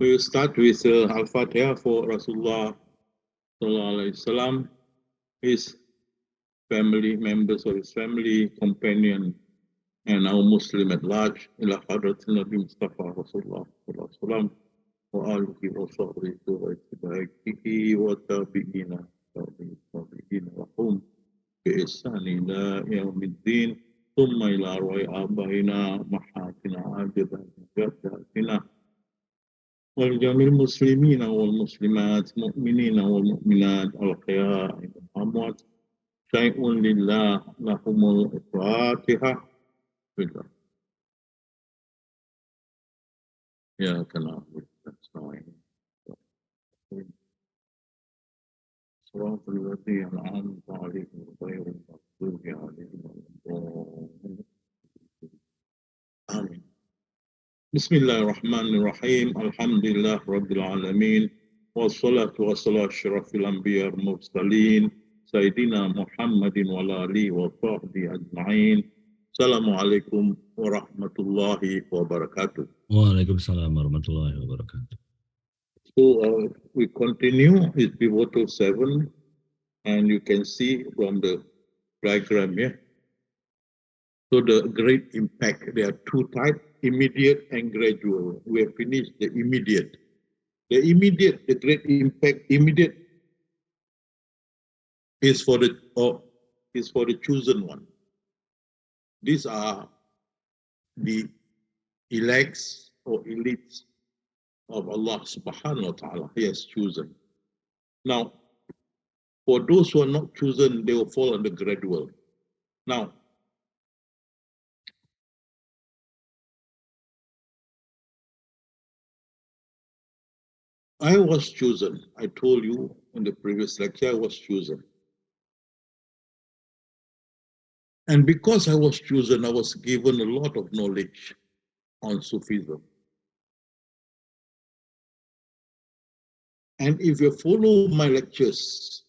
We start with Al-Fatiha for Rasulullah Sallallahu Alaihi Wasallam, his family, members of his family, companion, and our Muslim at large. Ila Hadrat Nabi Mustafa Rasulullah Sallallahu Alaihi Wasallam wa alihi wa sahbihi wa ittiba'ihi wa tabi'ina wa hum bi ihsani ila yaumiddin thumma ila arwai abaina mahatina ajabatina والجميع المسلمين والمسلمات مؤمنين والمؤمنات الأحياء والأموات شيء لله لهم الفاتحة بالله إياك نعبد ونستعين صراط الذين أنعمت عليهم غير المغضوب عليهم ولا الضالين آمين. Bismillahirrahmanirrahim. Alhamdulillah Rabbil Alamin. Wassalatu wassalamu asyrafil anbiya wal mursalin Sayyidina Muhammadin wa alihi wa sahbihi ajma'in. Assalamualaikum warahmatullahi wabarakatuh. Waalaikumsalam warahmatullahi wabarakatuh. So we continue with Pivotal 7, and you can see from the diagram here. So the great impact, there are two types, immediate and gradual. We have finished the immediate. The immediate, the great impact, immediate is for the chosen one. These are the elects or elites of Allah subhanahu wa ta'ala. He has chosen. Now, for those who are not chosen, they will fall under gradual. Now, I was chosen. I told you in the previous lecture, I was chosen. And because I was chosen, I was given a lot of knowledge on Sufism. And if you follow my lectures,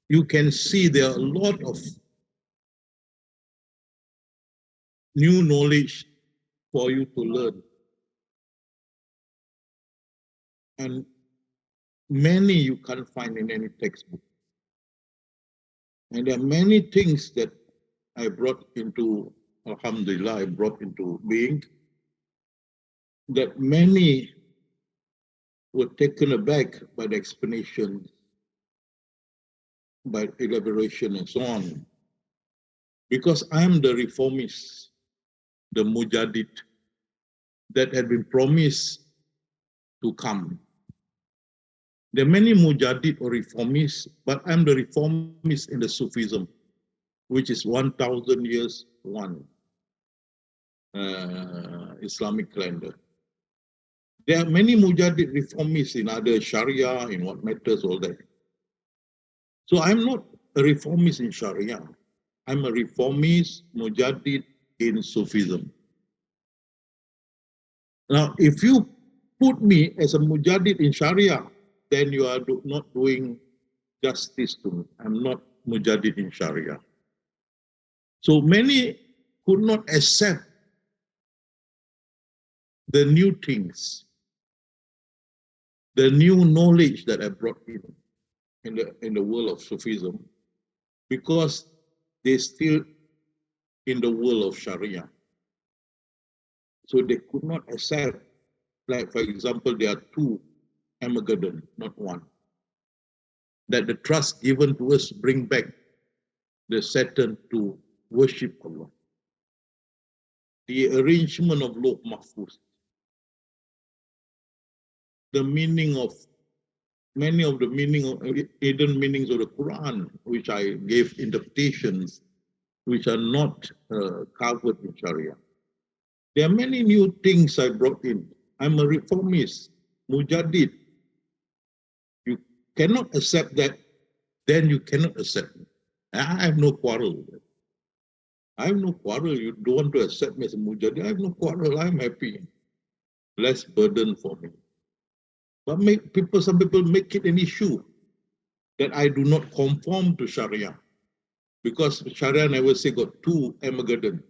you can see there are a lot of new knowledge for you to learn. And many you can't find in any textbook. And there are many things that I brought into, alhamdulillah, I brought into being, that many were taken aback by the explanation, by elaboration and so on. Because I am the reformist, the mujaddid, that had been promised to come. There are many mujaddid or reformists, but I'm the reformist in the Sufism, which is 1,000 years one Islamic calendar. There are many mujaddid reformists in other Sharia, in what matters, all that. So I'm not a reformist in Sharia. I'm a reformist mujaddid in Sufism. Now, if you put me as a mujaddid in Sharia, then you are not doing justice to me. I'm not mujaddid in Sharia. So many could not accept the new things, the new knowledge that I brought in the world of Sufism, because they're still in the world of Sharia. So they could not accept, like for example, there are two Armageddon, not one. That the trust given to us bring back the Satan to worship Allah. The arrangement of Lawh Mahfuz. The meaning of, many of the hidden meanings of the Quran, which I gave interpretations, which are not covered in Sharia. There are many new things I brought in. I'm a reformist, mujaddid. You cannot accept that, then you cannot accept me. I have no quarrel with that. I have no quarrel. You don't want to accept me as a mujaddid. I have no quarrel. I'm happy. Less burden for me. But some people make it an issue that I do not conform to Sharia. Because Sharia never say got two Armageddon.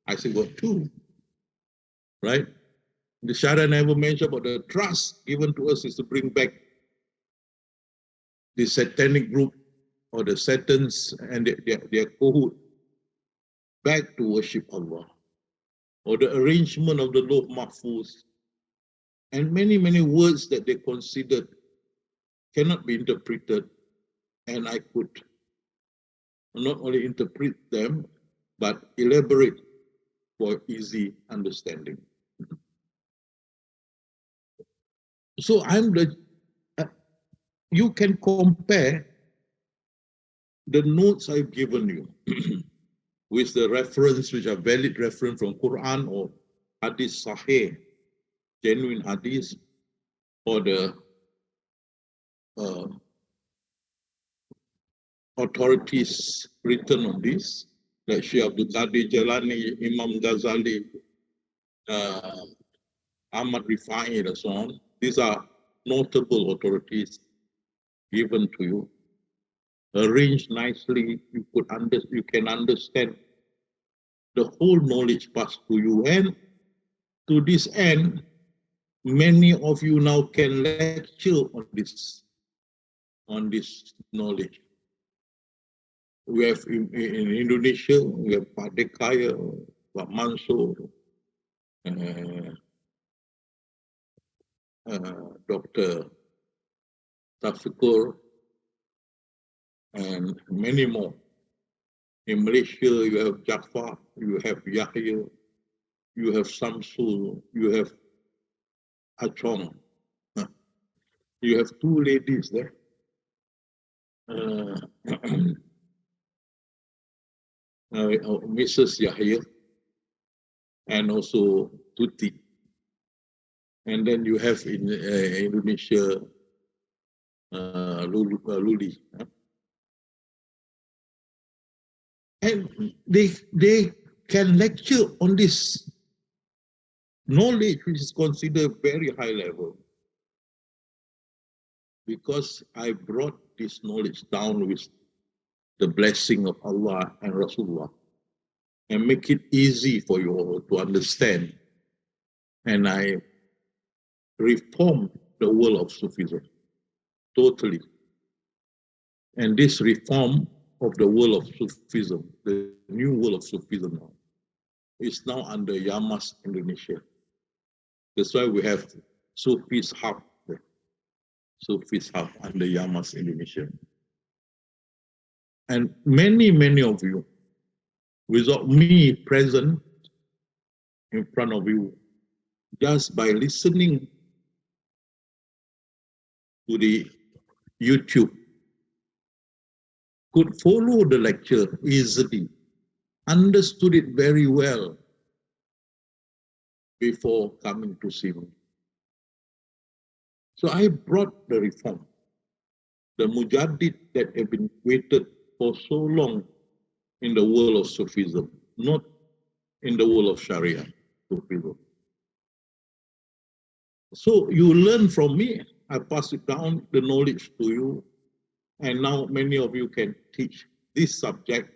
I say got two. right? The Sharia never mentioned about the trust given to us is to bring back the satanic group or the Satans and their cohort back to worship Allah, or the arrangement of the Lawh Mahfuz, and many, many words that they considered cannot be interpreted, and I could not only interpret them, but elaborate for easy understanding. So you can compare the notes I've given you with the reference, which are valid reference from Quran or Hadith Sahih, genuine Hadith, or the authorities written on this, like Shaykh Abdul Qadir Jalani, Imam Ghazali, Ahmad Rifai, and so on. These are notable authorities given to you, arranged nicely. You can understand the whole knowledge passed to you, and to this end, many of you now can lecture on this knowledge. We have in Indonesia, we have Pak Dekaya, Pak Mansur, Dr. Tafikur, and many more. In Malaysia, you have Jafar, you have Yahya, you have Samsul, you have Achong. You have two ladies there. Mrs. Yahya and also Tuti. And then you have in Indonesia, Luli. And they can lecture on this knowledge, which is considered very high level. Because I brought this knowledge down with the blessing of Allah and Rasulullah, and make it easy for you all to understand. And I reformed the world of Sufism totally. And this reform of the world of Sufism, the new world of Sufism now, is now under Yamas Indonesia. That's why we have Sufi's Hub, Sufi's Hub under Yamas Indonesia. And many, many of you, without me present in front of you, just by listening to the YouTube, could follow the lecture easily, understood it very well before coming to see me. So I brought the reform, the Mujaddid that have been waited for so long in the world of Sufism, not in the world of Sharia Sufism. So you learn from me, I pass it down, the knowledge to you, and now many of you can teach this subject,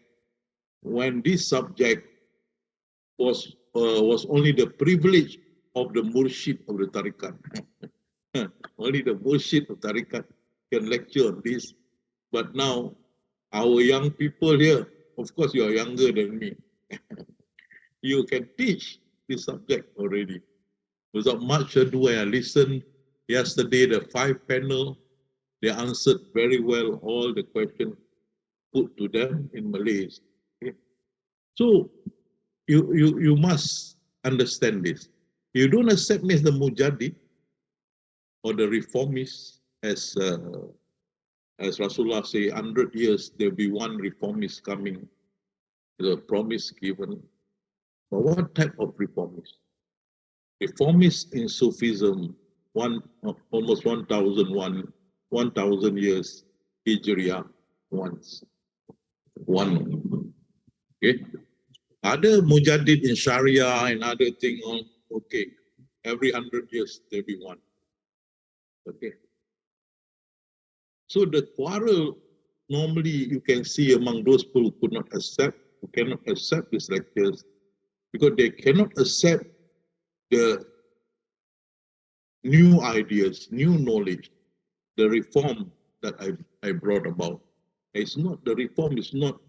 when this subject was only the privilege of the murshid of the tariqat. Only the murshid of tariqat can lecture on this. But now, our young people here, of course you are younger than me, you can teach this subject already. Without much ado, I listened yesterday, the 5 panel, they answered very well all the questions put to them in Malay. Okay? So you must understand this. You don't accept me as the Mujaddid or the reformist, as Rasulullah say, 100 years there'll be one reformist coming. The promise given. But what type of reformist? Reformists in Sufism, almost 1,000 years Hijriah once. One. Okay. Other Mujaddid in Sharia and other thing on, okay. Every 100 years there be one. Okay. So the quarrel normally you can see among those people who could not accept, who cannot accept these lectures, because they cannot accept the new ideas, new knowledge, the reform that I brought about. It's not, the reform is not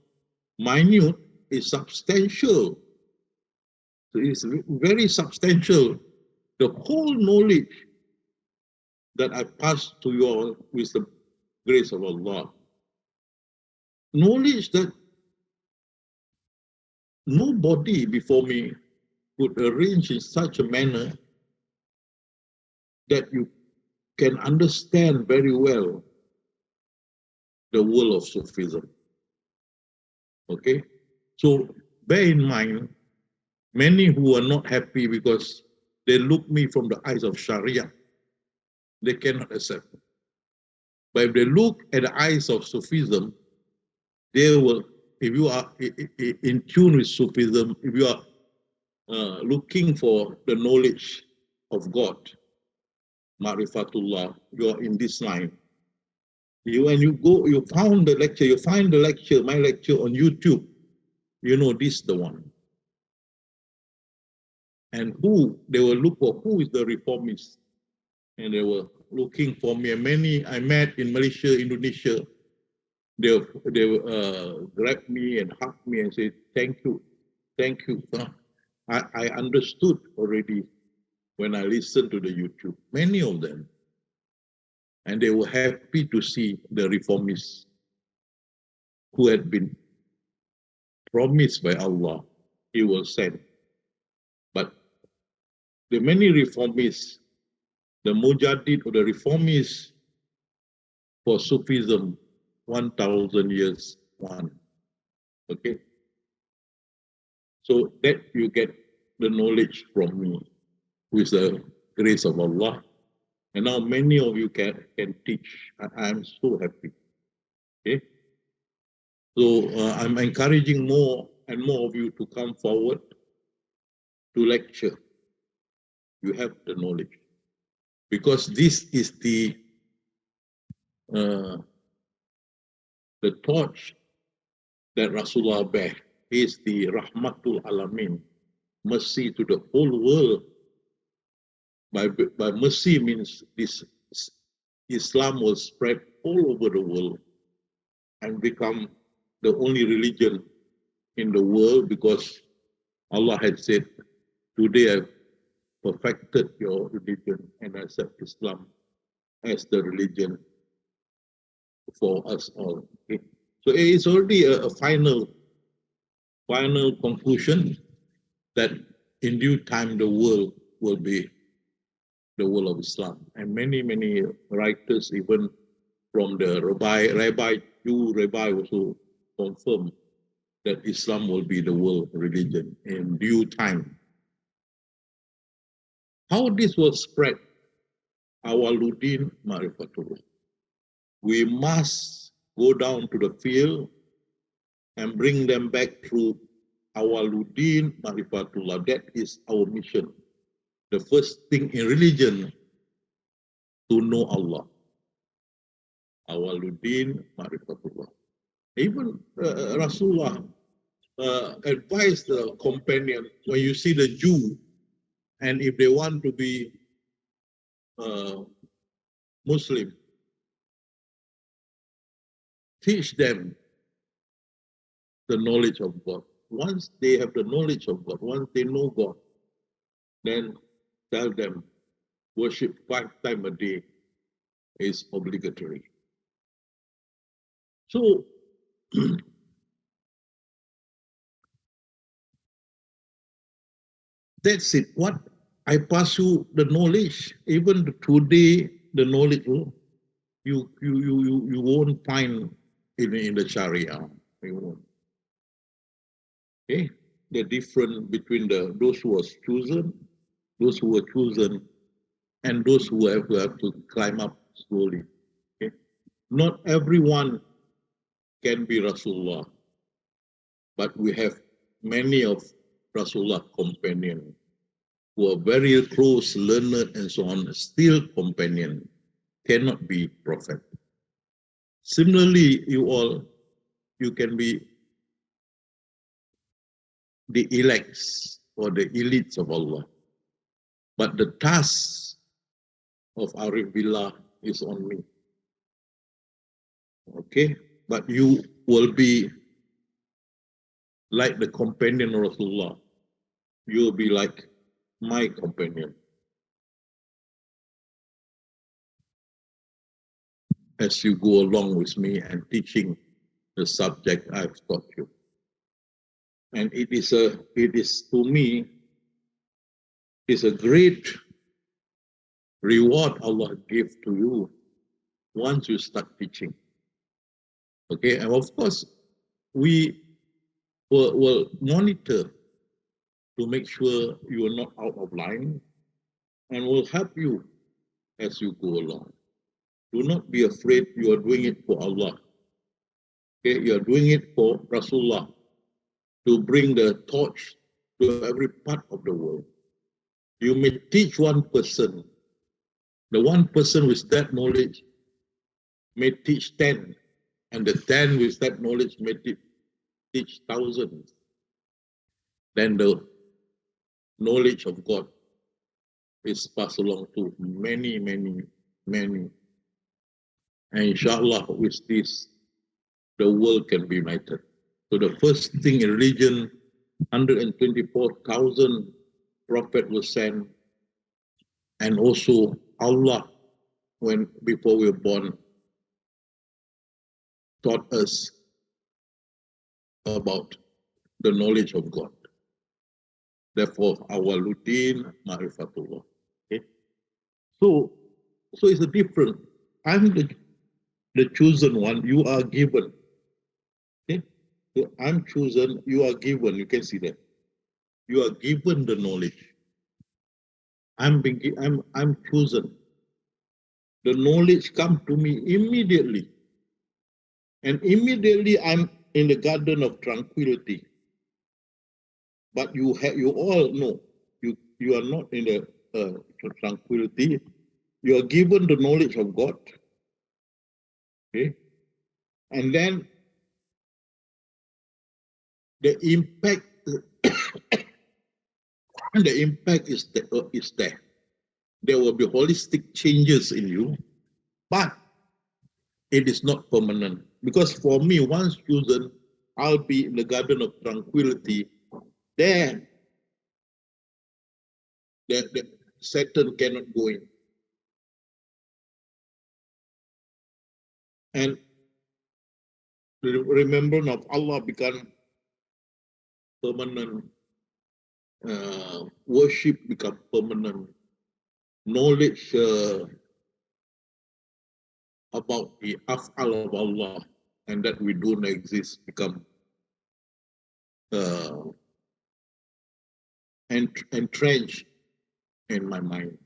minute, it's substantial. So it's very substantial. The whole knowledge that I pass to you all with the grace of Allah. Knowledge that nobody before me could arrange in such a manner that you can understand very well the world of Sufism. Okay? So bear in mind, many who are not happy because they look me from the eyes of Sharia, they cannot accept. But if they look at the eyes of Sufism, they will, if you are in tune with Sufism, if you are looking for the knowledge of God, Ma'rifatullah, you are in this line. When you go, you found the lecture, you find the lecture, my lecture on YouTube, you know this is the one. And who, they will look for who is the reformist. And they were looking for me. And many I met in Malaysia, Indonesia, they grabbed me and hugged me and said, thank you. I understood already when I listened to the YouTube, many of them. And they were happy to see the reformists who had been promised by Allah, He will send. But the many reformists, the Mujahid or the reformists for Sufism, 1,000 years on. Okay? So that you get the knowledge from me with the grace of Allah. And now many of you can teach. I am so happy. Okay? So I'm encouraging more and more of you to come forward to lecture. You have the knowledge. Because this is the torch that Rasulullah bear. He is the Rahmatul Alamin, mercy to the whole world. By mercy means this Islam will spread all over the world and become the only religion in the world, because Allah had said, today I've perfected your religion and accept Islam as the religion for us all. Okay? So it's already a final conclusion that in due time the world will be the world of Islam. And many writers, even from the Jew rabbi also confirm that Islam will be the world religion in due time. How this will spread? Awaluddin Ma'rifatullah. We must go down to the field and bring them back through Awaluddin Ma'rifatullah. That is our mission. The first thing in religion, to know Allah. Awaluddin Ma'rifatullah. Even Rasulullah advised the companion, when you see the Jew, and if they want to be Muslim, teach them the knowledge of God. Once they have the knowledge of God, once they know God, then tell them worship 5 times a day is obligatory. So that's it. What I pass you the knowledge, even today, the knowledge you won't find in the Sharia. You won't. Okay, the difference between those who were chosen, and those who have to climb up slowly. Okay, not everyone can be Rasulullah, but we have many of Rasulullah companions who are very close, learned, and so on, still companion, cannot be prophet. Similarly, you can be the elects or the elites of Allah. But the task of Arif Billah is on me. Okay? But you will be like the companion of Rasulullah. You will be like my companion. As you go along with me and teaching the subject I've taught you. And it is to me, is a great reward Allah gives to you once you start teaching. Okay, and of course, we will monitor to make sure you are not out of line and will help you as you go along. Do not be afraid you are doing it for Allah. Okay, you are doing it for Rasulullah to bring the torch to every part of the world. You may teach one person. The one person with that knowledge may teach 10, and the 10 with that knowledge may teach thousands. Then the knowledge of God is passed along to many, many, many. And inshallah, with this, the world can be united. So the first thing in religion, 124,000 prophet was sent, and also Allah, before we were born, taught us about the knowledge of God. Therefore, awaluddin ma'rifatullah. Okay? So it's a different. I'm the chosen one. You are given. Okay? So I'm chosen. You are given. You can see that. You are given the knowledge. I'm chosen. The knowledge comes to me immediately, and immediately I'm in the garden of tranquility. But you all know you are not in the tranquility. You are given the knowledge of God. Okay, and then the impact is there. There will be holistic changes in you, but it is not permanent. Because for me, once chosen, I'll be in the garden of tranquility. There, the Satan cannot go in. And the remembrance of Allah become permanent. Worship become permanent. Knowledge about the af'al of Allah and that we don't exist become entrenched in my mind.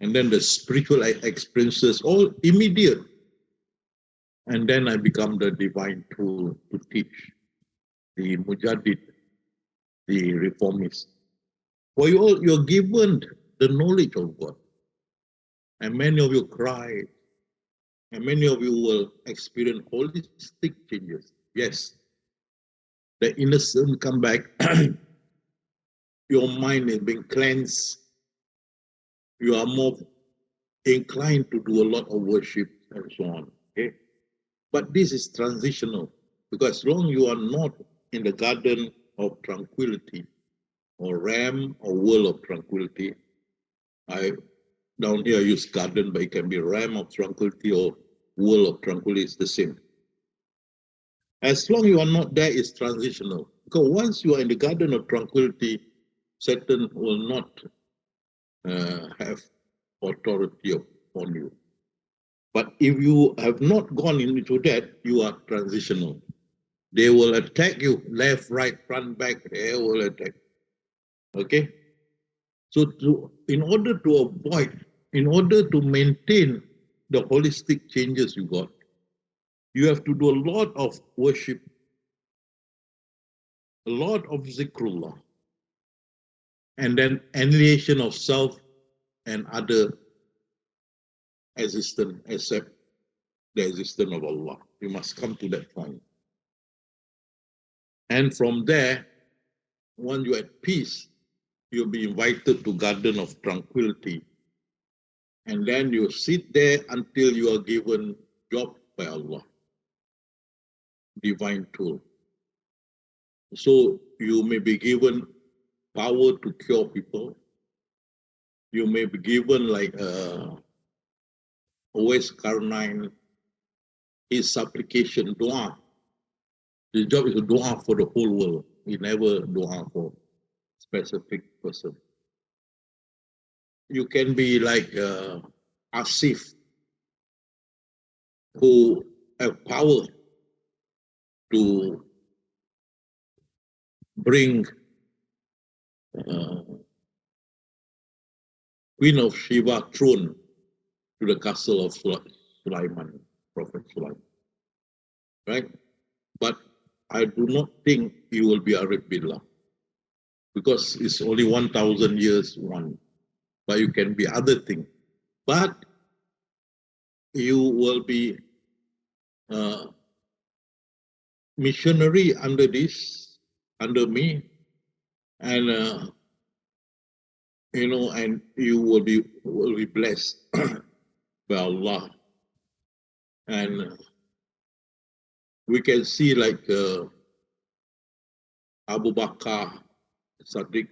And then the spiritual experiences, all immediate. And then I become the divine tool to teach the Mujaddid, the reformist. For you all, you're given the knowledge of God. And many of you cry. And many of you will experience holistic changes. Yes. The innocent come back. Your mind is being cleansed. You are more inclined to do a lot of worship and so on. Okay? But this is transitional, because as long as you are not in the garden of tranquility or realm or world of tranquility, down here I use garden, but it can be realm of tranquility or world of tranquility, is the same. As long as you are not there, it's transitional. Because once you are in the garden of tranquility, Satan will not have authority upon you. But if you have not gone into that, you are transitional. They will attack you left, right, front, back. They will attack. Okay? So in order to maintain the holistic changes you got, you have to do a lot of worship, a lot of zikrullah, and then annihilation of self and other existence except the existence of Allah. You must come to that point. And from there, once you're at peace, you'll be invited to Garden of Tranquility. And then you sit there until you are given job by Allah. Divine tool. So you may be given power to cure people. You may be given like Always Karnine, his supplication, dua. His job is to dua for the whole world. He never dua for specific person. You can be like Asif, who have power to bring Queen of Sheba throne to the castle of Sulaiman, Prophet Sulaiman. Right? But I do not think you will be Arif Billah, because it's only 1,000 years one. But you can be other things. But you will be missionary under under me, and and you will be blessed by Allah. And we can see like Abu Bakr Sadiq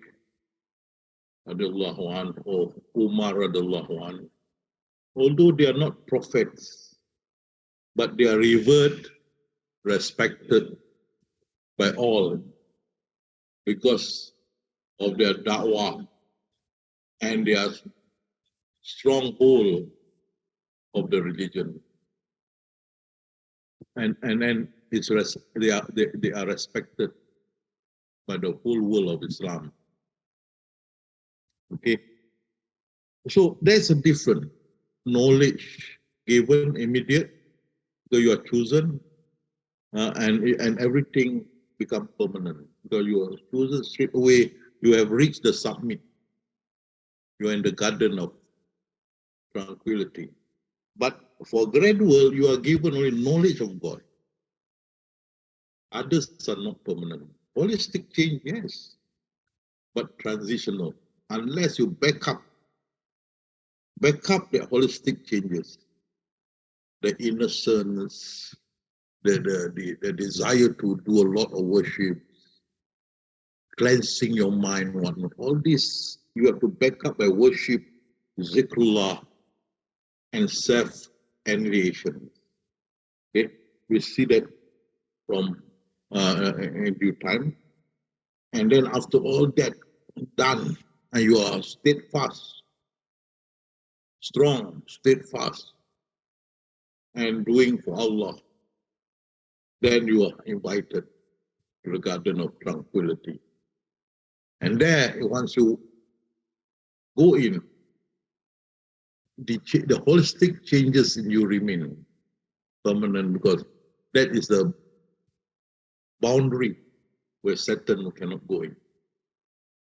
radhiyallahu anhu or Umar radhiyallahu anhu. Although they are not prophets, but they are revered, respected by all because of their da'wah and their stronghold of the religion. And then they are respected by the whole world of Islam. Okay, so there's a different knowledge given immediate, so you are chosen, and everything becomes permanent because you are chosen straight away. You have reached the summit. You are in the garden of tranquility. But for gradual, you are given only knowledge of God. Others are not permanent. Holistic change, yes, but transitional. Unless you back up the holistic changes, the innocence, the desire to do a lot of worship, cleansing your mind, whatnot. All this you have to back up by worship, zikrullah, and self-annihilation. Okay, we see that from in due time, and then after all that done, and you are steadfast, strong, steadfast, and doing for Allah, then you are invited to the garden of tranquility. And there, once you go in, the holistic changes in you remain permanent, because that is the boundary where Satan cannot go in.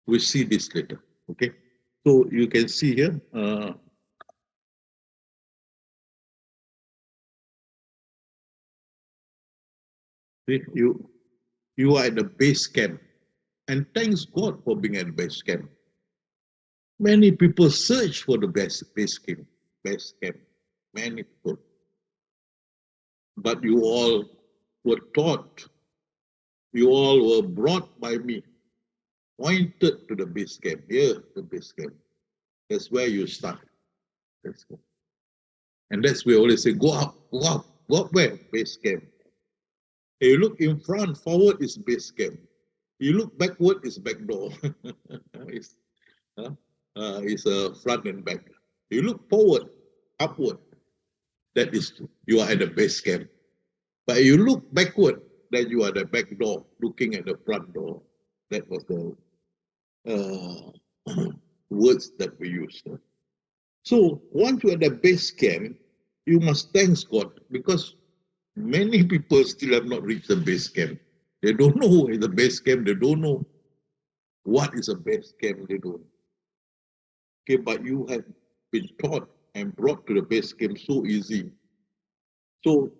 We see this later. Okay, so you can see here. You are at the base camp, and thanks God for being at the base camp. Many people search for the base camp. Many people, but you all were taught. You all were brought by me, pointed to the base camp. Here, the base camp. That's where you start. And that's where we always say, go up, go up. Go up where? Base camp. You look in front, forward is base camp. You look backward, is back door. It's front and back. You look forward, upward, that is, you are at the base camp. But you look backward, then you are the back door, looking at the front door. That was the words that we used. So once you are at the base camp, you must thank God, because many people still have not reached the base camp. They don't know who is the base camp. They don't know what is a base camp. They don't. Okay, but you have been taught and brought to the base camp so easy. So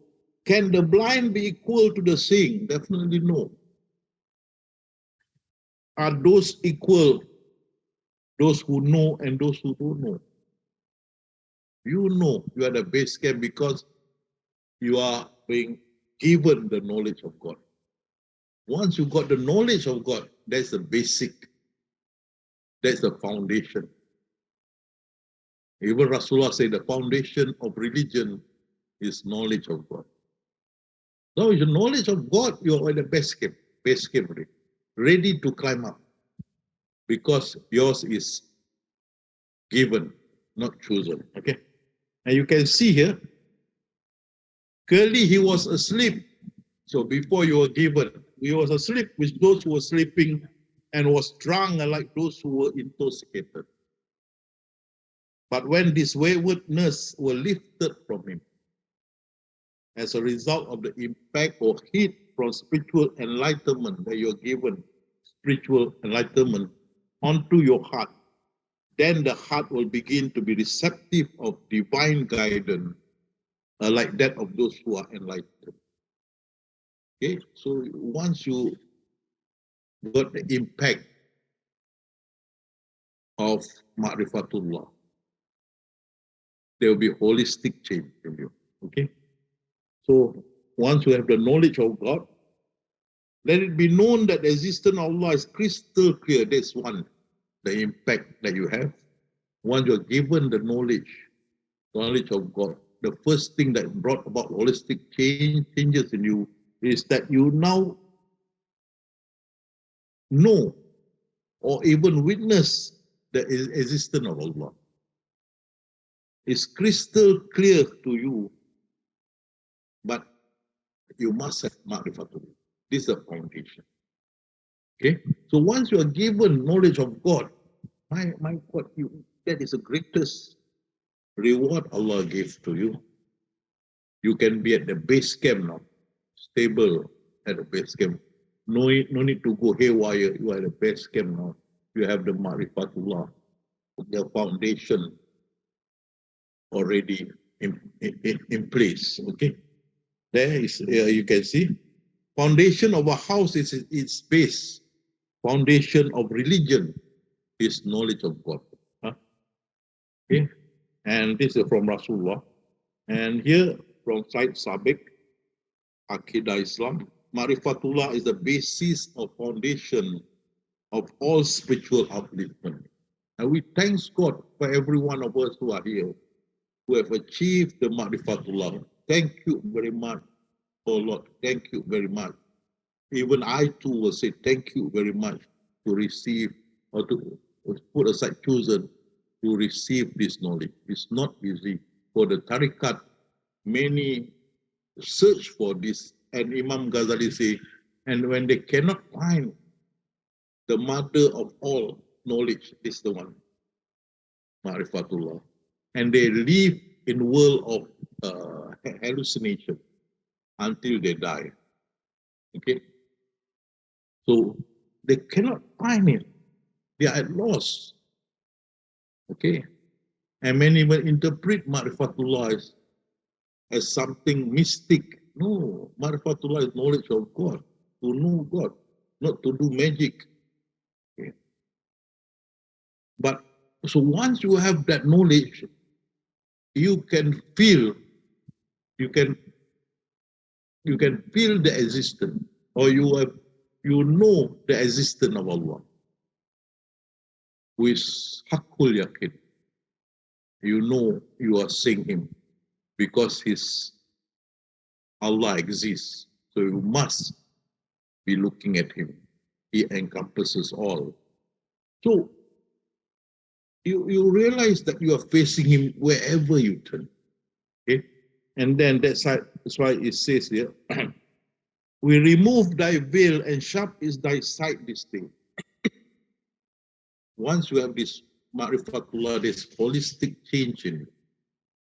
can the blind be equal to the seeing? Definitely no. Are those equal those who know and those who don't know. You know you are the base camp because you are being given the knowledge of God. Once you got the knowledge of God, that's the basic, that's the foundation. Even Rasulullah said the foundation of religion is knowledge of God. So with the knowledge of God, you are in the base camp ready to climb up, because yours is given, not chosen. Okay, and you can see here, clearly he was asleep. So before you were given, he was asleep with those who were sleeping, and was drunk like those who were intoxicated. But when this waywardness were lifted from him, as a result of the impact or heat from spiritual enlightenment that you're given, spiritual enlightenment onto your heart, then the heart will begin to be receptive of divine guidance, like that of those who are enlightened. Okay, so once you got the impact of Ma'rifatullah, there will be holistic change in you. Okay, so once you have the knowledge of God, let it be known that the existence of Allah is crystal clear. That's one, the impact that you have. Once you're given the knowledge of God, the first thing that brought about holistic changes in you is that you now know or even witness the existence of Allah. It's crystal clear to you, but you must have ma'rifatullah. This is the foundation. Okay, so once you are given knowledge of God, my God, that is the greatest reward Allah gave to you. You can be at the base camp now, stable at the base camp. No need to go haywire. You are at the base camp now. You have the Ma'rifatullah, the foundation already in place. Okay, there is, you can see, foundation of a house is its base. Foundation of religion is knowledge of God. Okay, and this is from Rasulullah. And here from Said Sabiq, Aqidah Islam, Ma'rifatullah is the basis of foundation of all spiritual upliftment. And we thank God for every one of us who are here, who have achieved the Ma'rifatullah. Thank you very much, oh Lord. Thank you very much. Even I too will say thank you very much to receive, or to put aside chosen to receive this knowledge. It's not easy. For the tariqat, many search for this, and Imam Ghazali say, and when they cannot find the mother of all knowledge, is the one, Ma'rifatullah, and they live in world of hallucination until they die. Okay, so they cannot find it. They are at loss. Okay, and many will interpret Ma'rifatullah as something mystic. No, Ma'rifatullah is knowledge of God, to know God, not to do magic. Okay. But so once you have that knowledge, you can feel, you can feel the existence, or you know the existence of Allah with Haqqul Yaqin. You know you are seeing Him because Allah exists. So you must be looking at Him. He encompasses all. So you realize that you are facing Him wherever you turn. Okay? And then that's why it says here, we remove thy veil and sharp is thy sight this day. Once you have this Ma'rifatullah, this holistic change in you,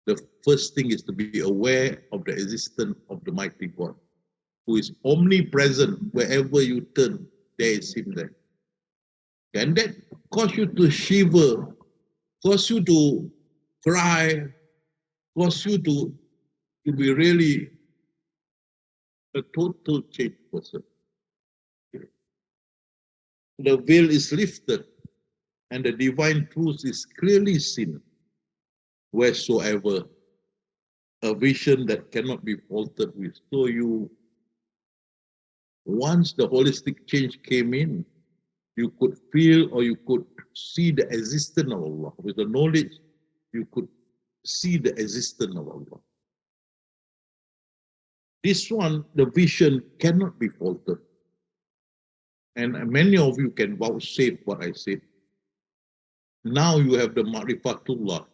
the first thing is to be aware of the existence of the mighty God, who is omnipresent. Wherever you turn, there is Him there. And that cause you to shiver, cause you to cry, cause you to be really a total changed person. The veil is lifted, and the divine truth is clearly seen wheresoever, a vision that cannot be faltered with. So once the holistic change came in, you could feel or you could see the existence of Allah. With the knowledge, you could see the existence of Allah. This one, the vision cannot be faltered. And many of you can vouchsafe what I said. Now you have the Ma'rifatullah.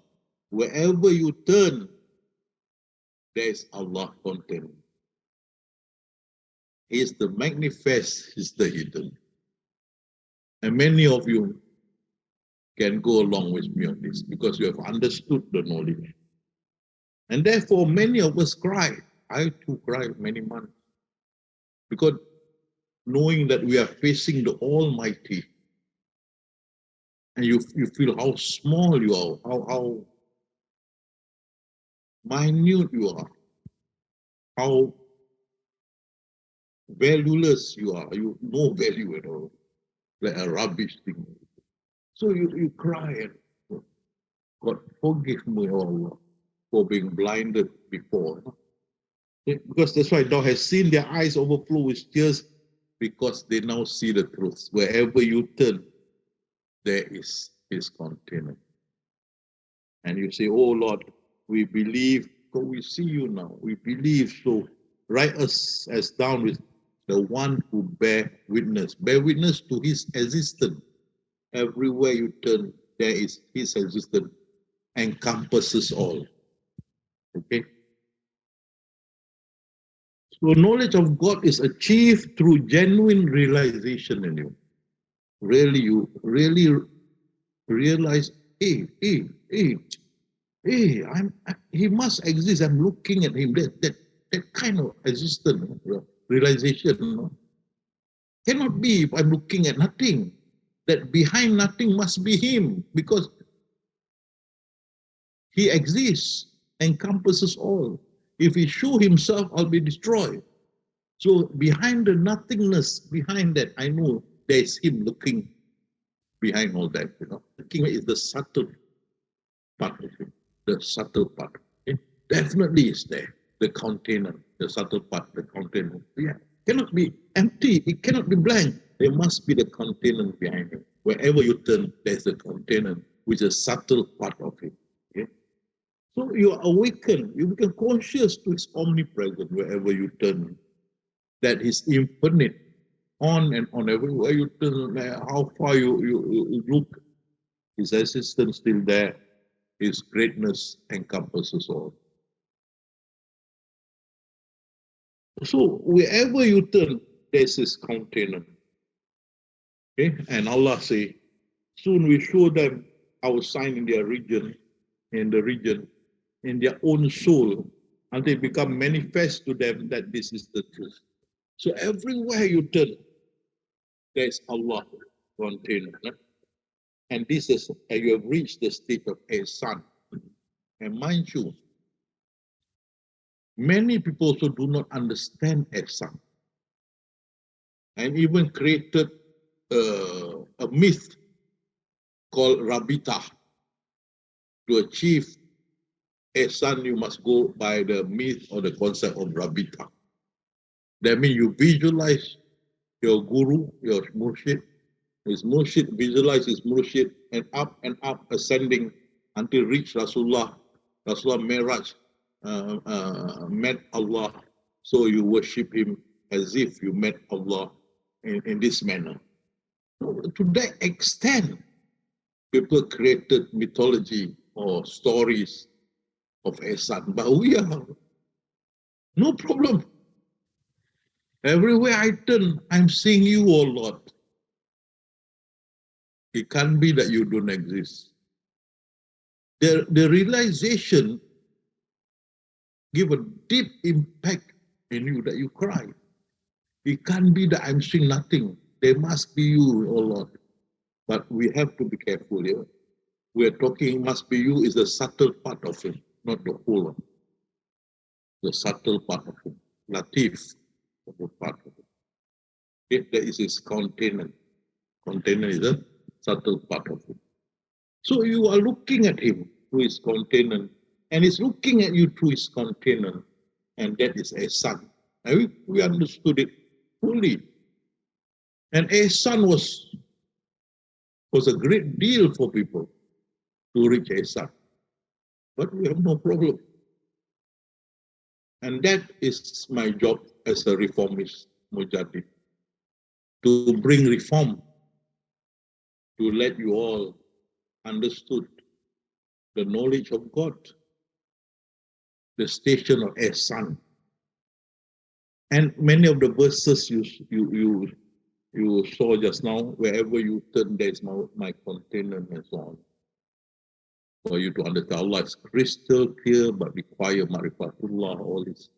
Wherever you turn, there is Allah content. He is the manifest, he is the hidden. And many of you can go along with me on this because you have understood the knowledge. And therefore, many of us cry. I too cried many months. Because knowing that we are facing the Almighty, and you feel how small you are, how minute you are, how valueless you are, you have no value at all, like a rubbish thing. So you cry and God forgive me, O Allah, for being blinded before. Because that's why thou hast seen their eyes overflow with tears, because they now see the truth. Wherever you turn, there is His container. And you say, oh Lord, we believe, so we see you now. We believe, so write us as down with the one who bear witness to His existence. Everywhere you turn, there is His existence, encompasses all. Okay? So knowledge of God is achieved through genuine realization in you. Really, you really realize, hey, He must exist. I'm looking at Him. That kind of existence, realization, cannot be if I'm looking at nothing. That behind nothing must be Him, because He exists, encompasses all. If He show Himself, I'll be destroyed. So behind the nothingness, behind that, I know there's Him looking behind all that. The king is the subtle part of Him, the subtle part. Okay? Definitely is there. The container, the subtle part, the container. Yeah, cannot be empty. It cannot be blank. There must be the container behind Him. Wherever you turn, there's the container, which is a subtle part of Him. Okay? So you are awakened, you become conscious to His omnipresence wherever you turn. That He's infinite, on and on, everywhere you turn, how far you look, His existence still there, His greatness encompasses all. So wherever you turn, there's His container. Okay? And Allah say, soon we show them our sign in their region, in their own soul, until they become manifest to them that this is the truth. So everywhere you turn, there's Allah container. And this is, you have reached the state of ihsan. And mind you, many people also do not understand ihsan, and even created a myth called Rabita. To achieve ihsan, you must go by the myth or the concept of Rabita. That means you visualize your guru, your murshid, his murshid, visualize his murshid, and up, ascending until reach Rasulullah. Rasulullah Miraj met Allah, so you worship him as if you met Allah in this manner. So to that extent, people created mythology or stories of ihsan, but we are no problem. Everywhere I turn, I'm seeing you, O Lord. It can't be that you don't exist. The realization give a deep impact in you that you cry. It can't be that I'm seeing nothing. There must be you, O Lord. But we have to be careful here. We are talking, must be you is the subtle part of it, not the whole one. The subtle part of it. Latif, the part of it. If there is his container. Container is a subtle part of it. So you are looking at him through his countenance, and he's looking at you through his countenance, and that is Ihsan. And we understood it fully. And Ihsan was a great deal for people to reach Ihsan. But we have no problem. And that is my job as a reformist Mujahid, to bring reform, to let you all understood the knowledge of God, the station of Ihsan. And many of the verses you saw just now, wherever you turn, there is my container and so on. For you to understand, Allah is crystal clear, but require Marifatullah, all this.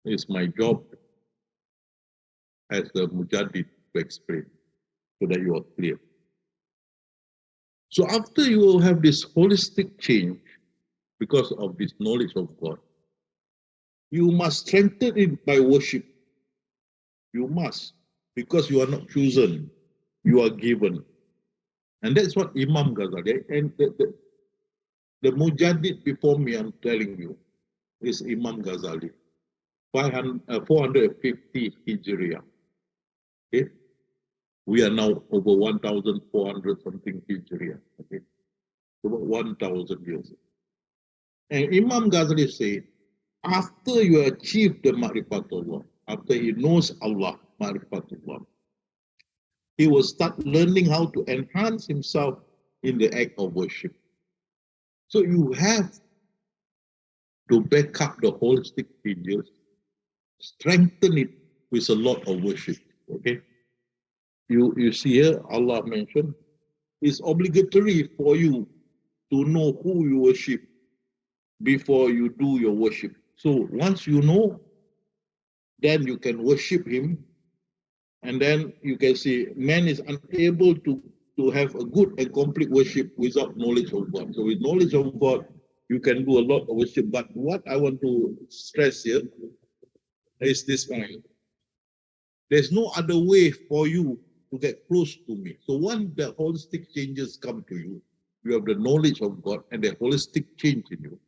It's my job as the Mujahid to explain, so that you are clear. So after you have this holistic change, because of this knowledge of God, you must strengthen it by worship. You must, because you are not chosen, you are given. And that's what Imam Ghazali, and the Mujahid before me, I'm telling you, is Imam Ghazali, 450 Hijriah. Okay? We are now over 1,400 something Hijriah. Okay? About 1,000 years. And Imam Ghazali said, after you achieve the Ma'rifatullah, after he knows Allah, Ma'rifatullah, he will start learning how to enhance himself in the act of worship. So you have to back up the holistic videos, strengthen it with a lot of worship. Okay? You see here, Allah mentioned, it's obligatory for you to know who you worship before you do your worship. So once you know, then you can worship him, and then you can see man is unable to have a good and complete worship without knowledge of God. So with knowledge of God, you can do a lot of worship. But what I want to stress here is this point. There's no other way for you to get close to me. So when the holistic changes come to you, you have the knowledge of God and the holistic change in you.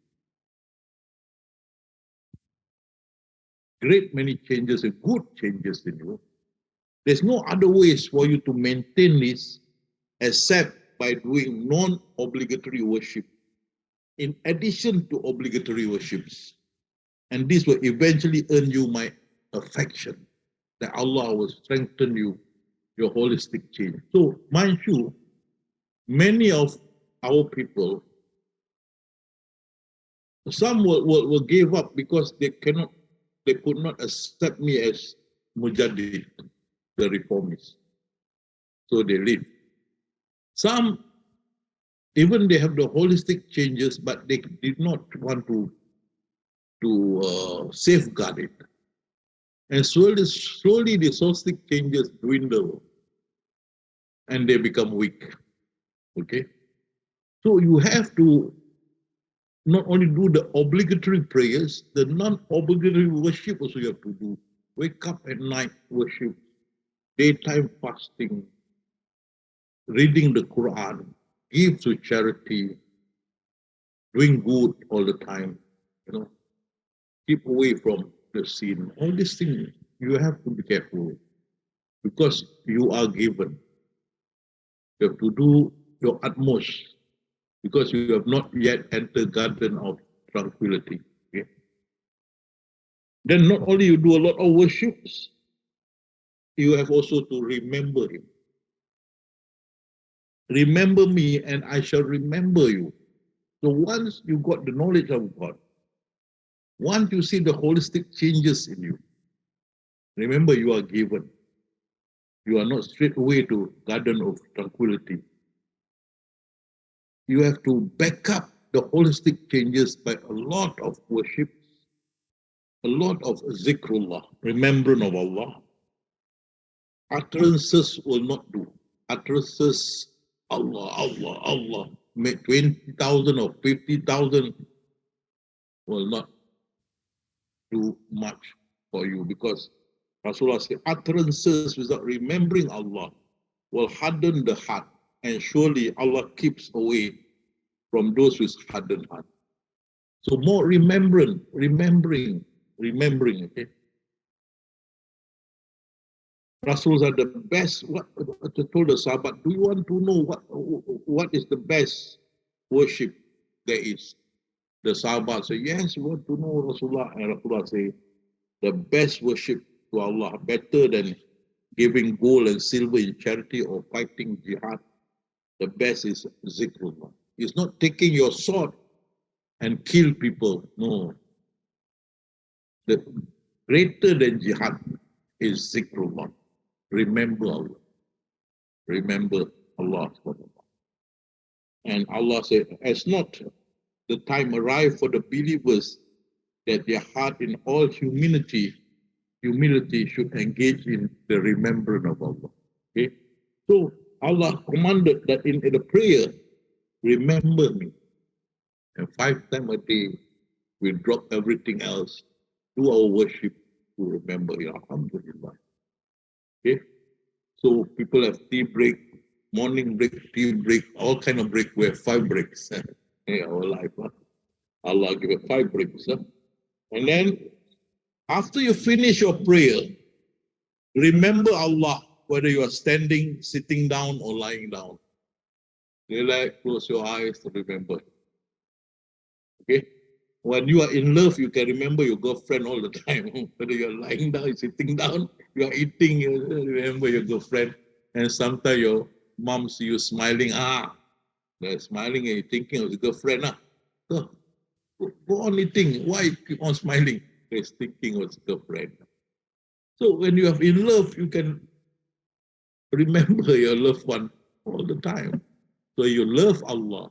Great many changes and good changes in you. There's no other ways for you to maintain this except by doing non-obligatory worship in addition to obligatory worships. And this will eventually earn you my affection, that Allah will strengthen you, your holistic change. So mind you, many of our people, some will give up because they could not accept me as Mujahid, the reformist. So they leave. Some, even they have the holistic changes, but they did not want to safeguard it. And slowly the holistic changes dwindle and they become weak. Okay? So you have to not only do the obligatory prayers, the non-obligatory worship also you have to do. Wake up at night, worship, daytime fasting, reading the Quran, give to charity, doing good all the time, keep away from the sin. All these things, you have to be careful because you are given. You have to do your utmost because you have not yet entered garden of tranquility. Okay? Then not only you do a lot of worships, you have also to remember him. Remember me and I shall remember you. So once you got the knowledge of God, once you see the holistic changes in you, remember you are given. You are not straight away to garden of tranquility. You have to back up the holistic changes by a lot of worship, a lot of zikrullah, remembrance of Allah. Utterances will not do. Utterances, Allah, Allah, Allah, make 20,000 or 50,000 will not do much for you because Rasulullah said utterances without remembering Allah will harden the heart and surely Allah keeps away from those with hardened heart. So more remembering, okay? Rasul are the best. What told the Sahabat, do you want to know what is the best worship there is? The Sahabat say, yes, we want to know Rasulullah. And Rasulullah say, the best worship to Allah, better than giving gold and silver in charity or fighting jihad, the best is zikrullah. It's not taking your sword and kill people. No. The greater than jihad is zikrullah. Remember Allah. Remember Allah. And Allah said, has not the time arrived for the believers that their heart in all humility should engage in the remembrance of Allah. Okay? So Allah commanded that in the prayer, remember me. And 5 times a day, we drop everything else, do our worship to remember Alhamdulillah. Okay? So people have tea break, morning break, tea break, all kind of break. We have 5 breaks in our life. Allah give us 5 breaks. And then after you finish your prayer, remember Allah, whether you are standing, sitting down, or lying down. Relax, close your eyes to remember. Okay? When you are in love, you can remember your girlfriend all the time. Whether you are lying down, you're sitting down, you are eating, you remember your girlfriend. And sometimes your mom see you smiling. They're smiling and you're thinking of the girlfriend. So, go on eating. Why keep on smiling? They're thinking of the girlfriend. So when you are in love, you can remember your loved one all the time. So you love Allah,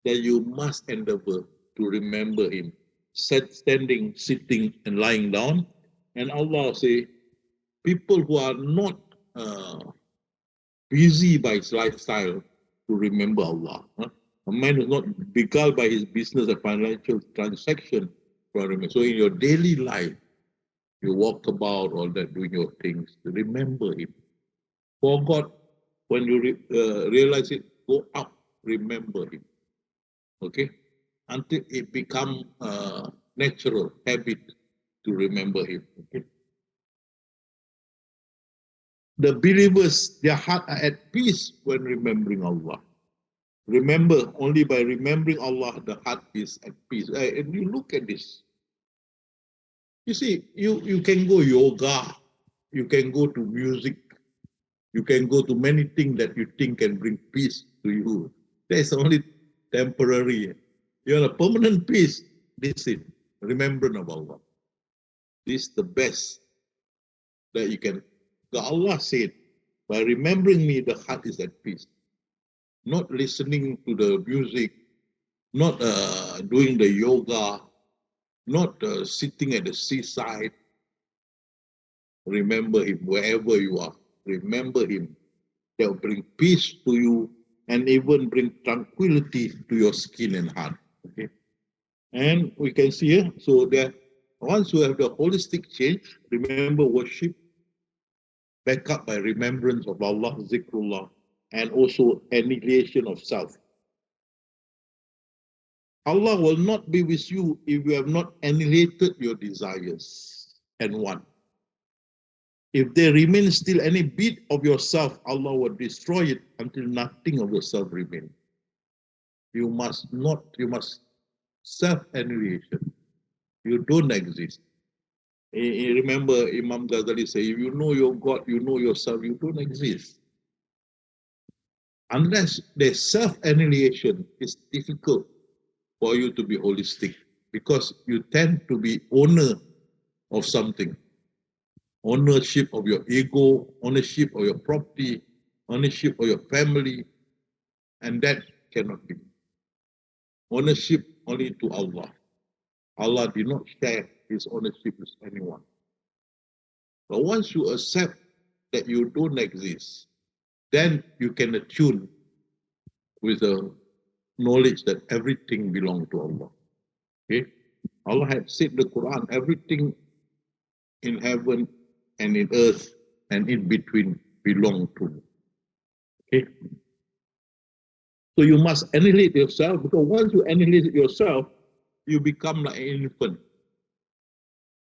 then you must endeavor to remember Him, standing, sitting, and lying down. And Allah say, people who are not busy by his lifestyle to remember Allah. A man is not beguiled by his business and financial transaction. So in your daily life, you walk about all that, doing your things, remember Him. For God, when you realize it, go up, remember Him. Okay? Until it become a natural habit to remember Him. Okay? The believers, their heart are at peace when remembering Allah. Remember, only by remembering Allah, the heart is at peace. And you look at this. You see, you can go yoga, you can go to music, you can go to many things that you think can bring peace to you. That's only temporary. You want a permanent peace, this is remembrance of Allah. This is the best that you can. Allah said, by remembering me, the heart is at peace. Not listening to the music, not doing the yoga, not sitting at the seaside. Remember Him wherever you are. Remember Him. That will bring peace to you and even bring tranquility to your skin and heart. Okay. And we can see here, so that once you have the holistic change, remember worship, back up by remembrance of Allah, zikrullah, and also annihilation of self. Allah will not be with you if you have not annihilated your desires and want. If there remains still any bit of yourself, Allah will destroy it until nothing of yourself remains. You must self-annihilation. You don't exist. Remember Imam Ghazali say, if you know your God, you know yourself, you don't exist. Unless there's self-annihilation, it's difficult for you to be holistic because you tend to be owner of something. Ownership of your ego, ownership of your property, ownership of your family, and that cannot be. Ownership only to Allah. Allah did not share His ownership with anyone. But once you accept that you don't exist, then you can attune with the knowledge that everything belongs to Allah. Okay? Allah had said in the Quran, everything in heaven and in earth and in between belong to me. Okay? So you must annihilate yourself, because once you annihilate yourself, you become like an infant.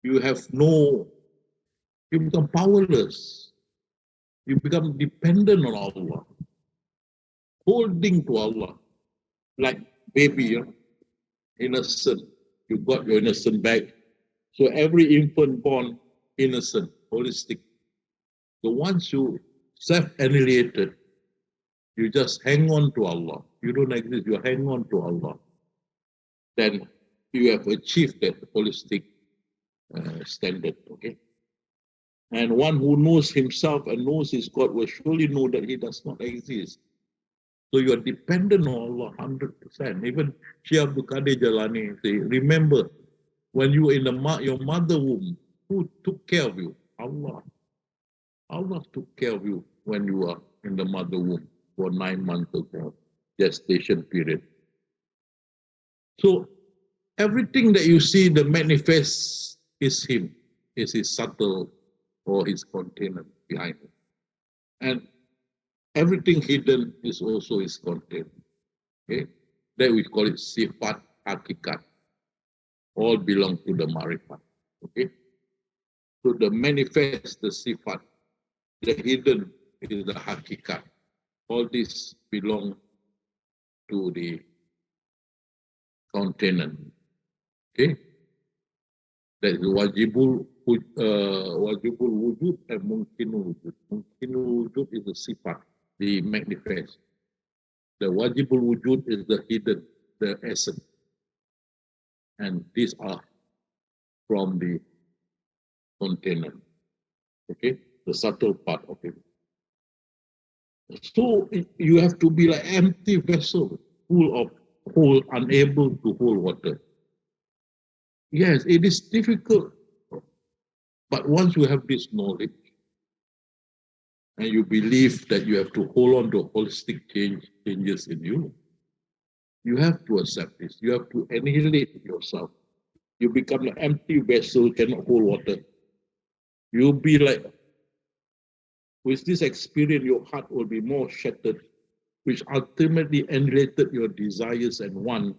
You become powerless. You become dependent on Allah, holding to Allah, like baby, innocent. You got your innocent back. So every infant born innocent, holistic. So once you self-annihilated, you just hang on to Allah. You don't exist, you hang on to Allah. Then you have achieved that holistic standard, okay? And one who knows himself and knows his God will surely know that he does not exist. So you are dependent on Allah 100%. Even Syekh Abdul Qadir Jalani say, remember, when you were in your mother womb, who took care of you? Allah. Allah took care of you when you were in the mother womb for 9 months of gestation period. So everything that you see, the manifest is him, is his subtle or his container behind it. And everything hidden is also his container. Okay? That we call it sifat hakikat. All belong to the marifat. Okay? So the manifest, the sifat, the hidden is the hakikat. All this belong to the container. Okay? That is wajibul wujud and mungkinul wujud. Mungkinul wujud is the sifat, the manifest. The wajibul wujud is the hidden, the essence. And these are from the container. Okay? The subtle part of it. So you have to be like empty vessel, unable to hold water. Yes, it is difficult. But once you have this knowledge, and you believe that you have to hold on to holistic changes in you, you have to accept this. You have to annihilate yourself. You become an empty vessel, cannot hold water. You'll be like, with this experience, your heart will be more shattered, which ultimately annihilated your desires and want,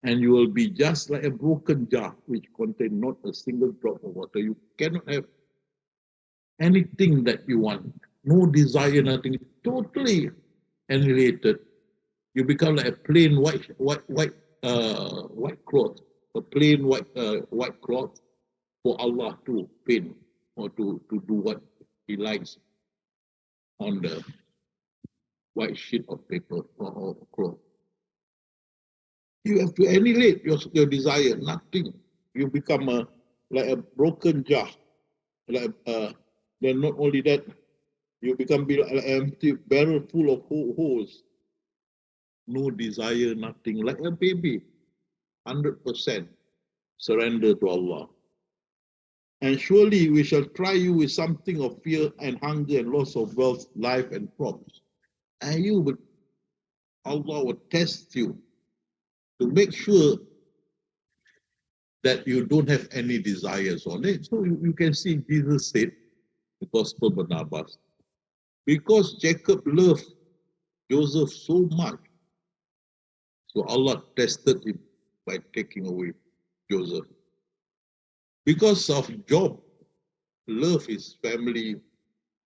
and you will be just like a broken jar which contains not a single drop of water. You cannot have anything that you want, no desire, nothing, totally annihilated. You become like a plain white cloth, a plain white cloth for Allah to paint or to do what He likes on the white sheet of paper or cloth. You have to annihilate your desire, nothing. You become like a broken jar. Then not only that, you become like an empty barrel full of holes. No desire, nothing, like a baby, 100% surrender to Allah. And surely we shall try you with something of fear and hunger and loss of wealth, life and crops. And Allah will test you to make sure that you don't have any desires on it. So you can see Jesus said, the Gospel of Barnabas, because Jacob loved Joseph so much, so Allah tested him by taking away Joseph. Because of Job, love his family,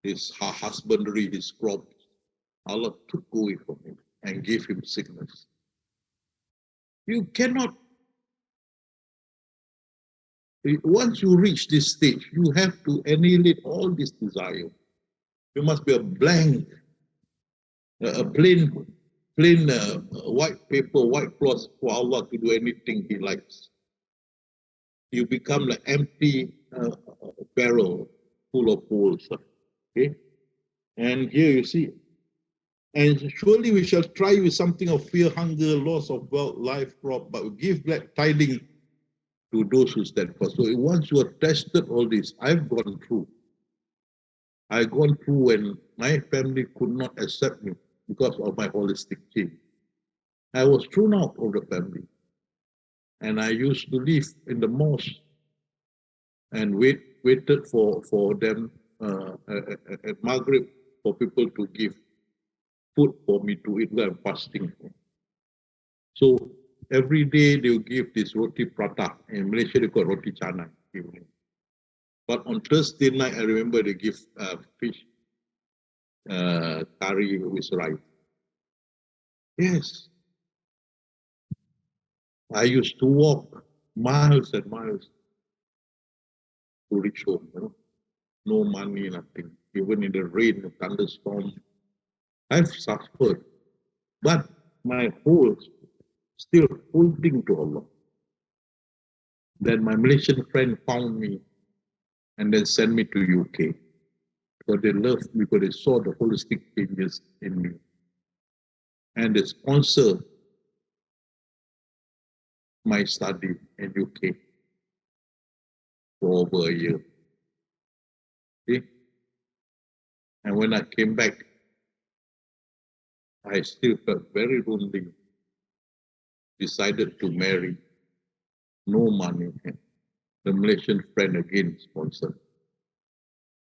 his husbandry, his crops, Allah took away from him and gave him sickness. You cannot, once you reach this stage, you have to annihilate all this desire. You must be a blank, a plain white paper, white cloth for Allah to do anything He likes. You become like empty barrel full of holes. Okay, and here you see, and surely we shall try with something of fear, hunger, loss of wealth, life, crop, but we give glad tidings to those who stand fast. So once you have tested all this, I've gone through. I've gone through when my family could not accept me because of my holistic change. I was thrown out of the family. And I used to live in the mosque and waited for them at Maghrib for people to give food for me to eat. I'm fasting. So every day they'll give this roti prata. In Malaysia, they call roti canai. But on Thursday night, I remember they give fish curry with rice. Yes. I used to walk miles and miles to reach home. No money, nothing. Even in the rain, the thunderstorm, I've suffered. But my whole still holding to Allah. Then my Malaysian friend found me and then sent me to UK. Because they loved me, because they saw the holistic changes in me. And they sponsored my study in UK for over a year. See? And when I came back, I still felt very lonely. Decided to marry. No money. The Malaysian friend again sponsored.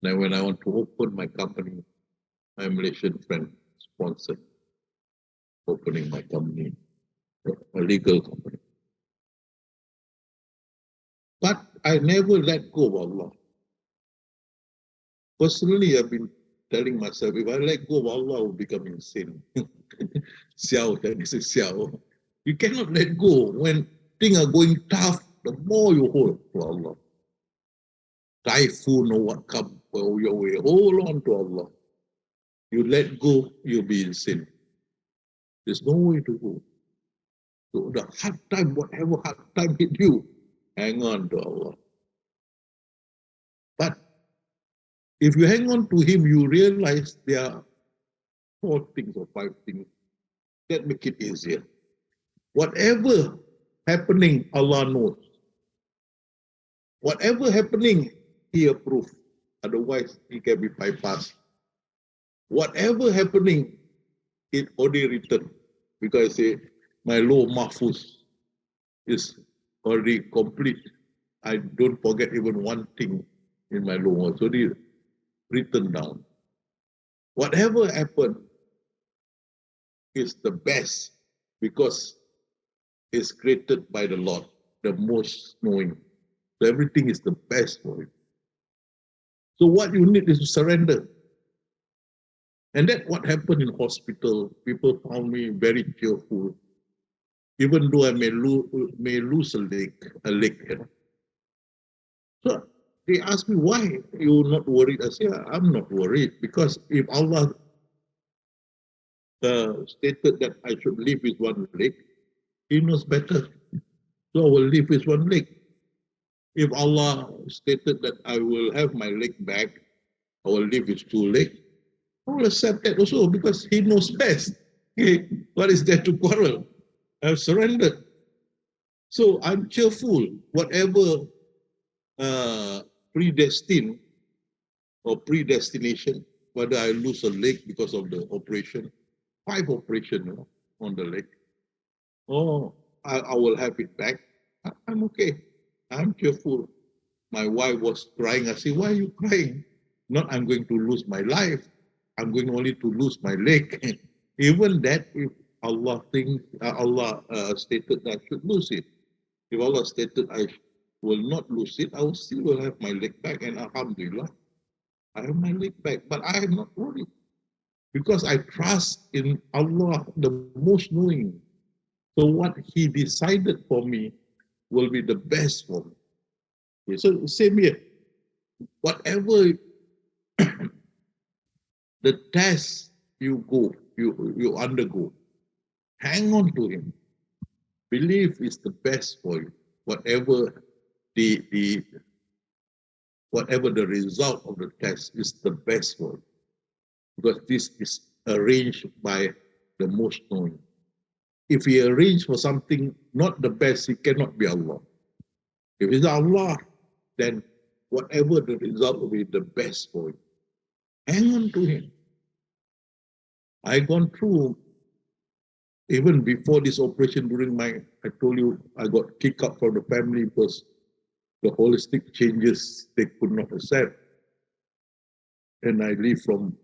Then when I want to open my company, my Malaysian friend sponsored opening my company, a legal company. But I never let go of Allah. Personally, I've been telling myself, if I let go of Allah, I will become insane. Xiao, that is a xiao. You cannot let go. When things are going tough, the more you hold to Allah. Typhoon or what come your way, hold on to Allah. You let go, you'll be insane. There's no way to go. So the hard time, whatever hard time hit you, hang on to Allah. But if you hang on to Him, you realize there are 4 things or 5 things that make it easier. Whatever happening, Allah knows. Whatever happening, He approves. Otherwise, He can be bypassed. Whatever happening, it already written. Because I say, my law mahfuz is already complete. I don't forget even one thing in my law. It's already written down. Whatever happened is the best because it's created by the Lord, the most knowing. So everything is the best for you. So what you need is to surrender. And that's what happened in hospital. People found me very cheerful, even though I may lose a leg. You know? So they asked me, why you're not worried? I said, I'm not worried because if Allah stated that I should live with one leg, He knows better. So I will live with one leg. If Allah stated that I will have my leg back, I will live with 2 legs, I will accept that also because He knows best. Okay? What is there to quarrel? I've surrendered. So I'm cheerful. Whatever predestined or predestination, whether I lose a leg because of the operation, 5 operations on the leg, or I will have it back, I'm okay. I'm cheerful. My wife was crying. I said, why are you crying? Not I'm going to lose my life. I'm going only to lose my leg. Even that, if Allah stated that I should lose it. If Allah stated I will not lose it, I will still have my leg back. And alhamdulillah, I have my leg back. But I am not worried. Because I trust in Allah, the most knowing. So what He decided for me will be the best for me. Okay, so same here. Whatever the test you undergo, hang on to Him. Believe is the best for you. Whatever the result of the test is the best for you. Because this is arranged by the most knowing. If He arranged for something not the best, He cannot be Allah. If it's Allah, then whatever the result will be the best for you. Hang on to Him. I gone through, even before this operation, I told you, I got kicked out from the family because the holistic changes they could not accept. And I leave from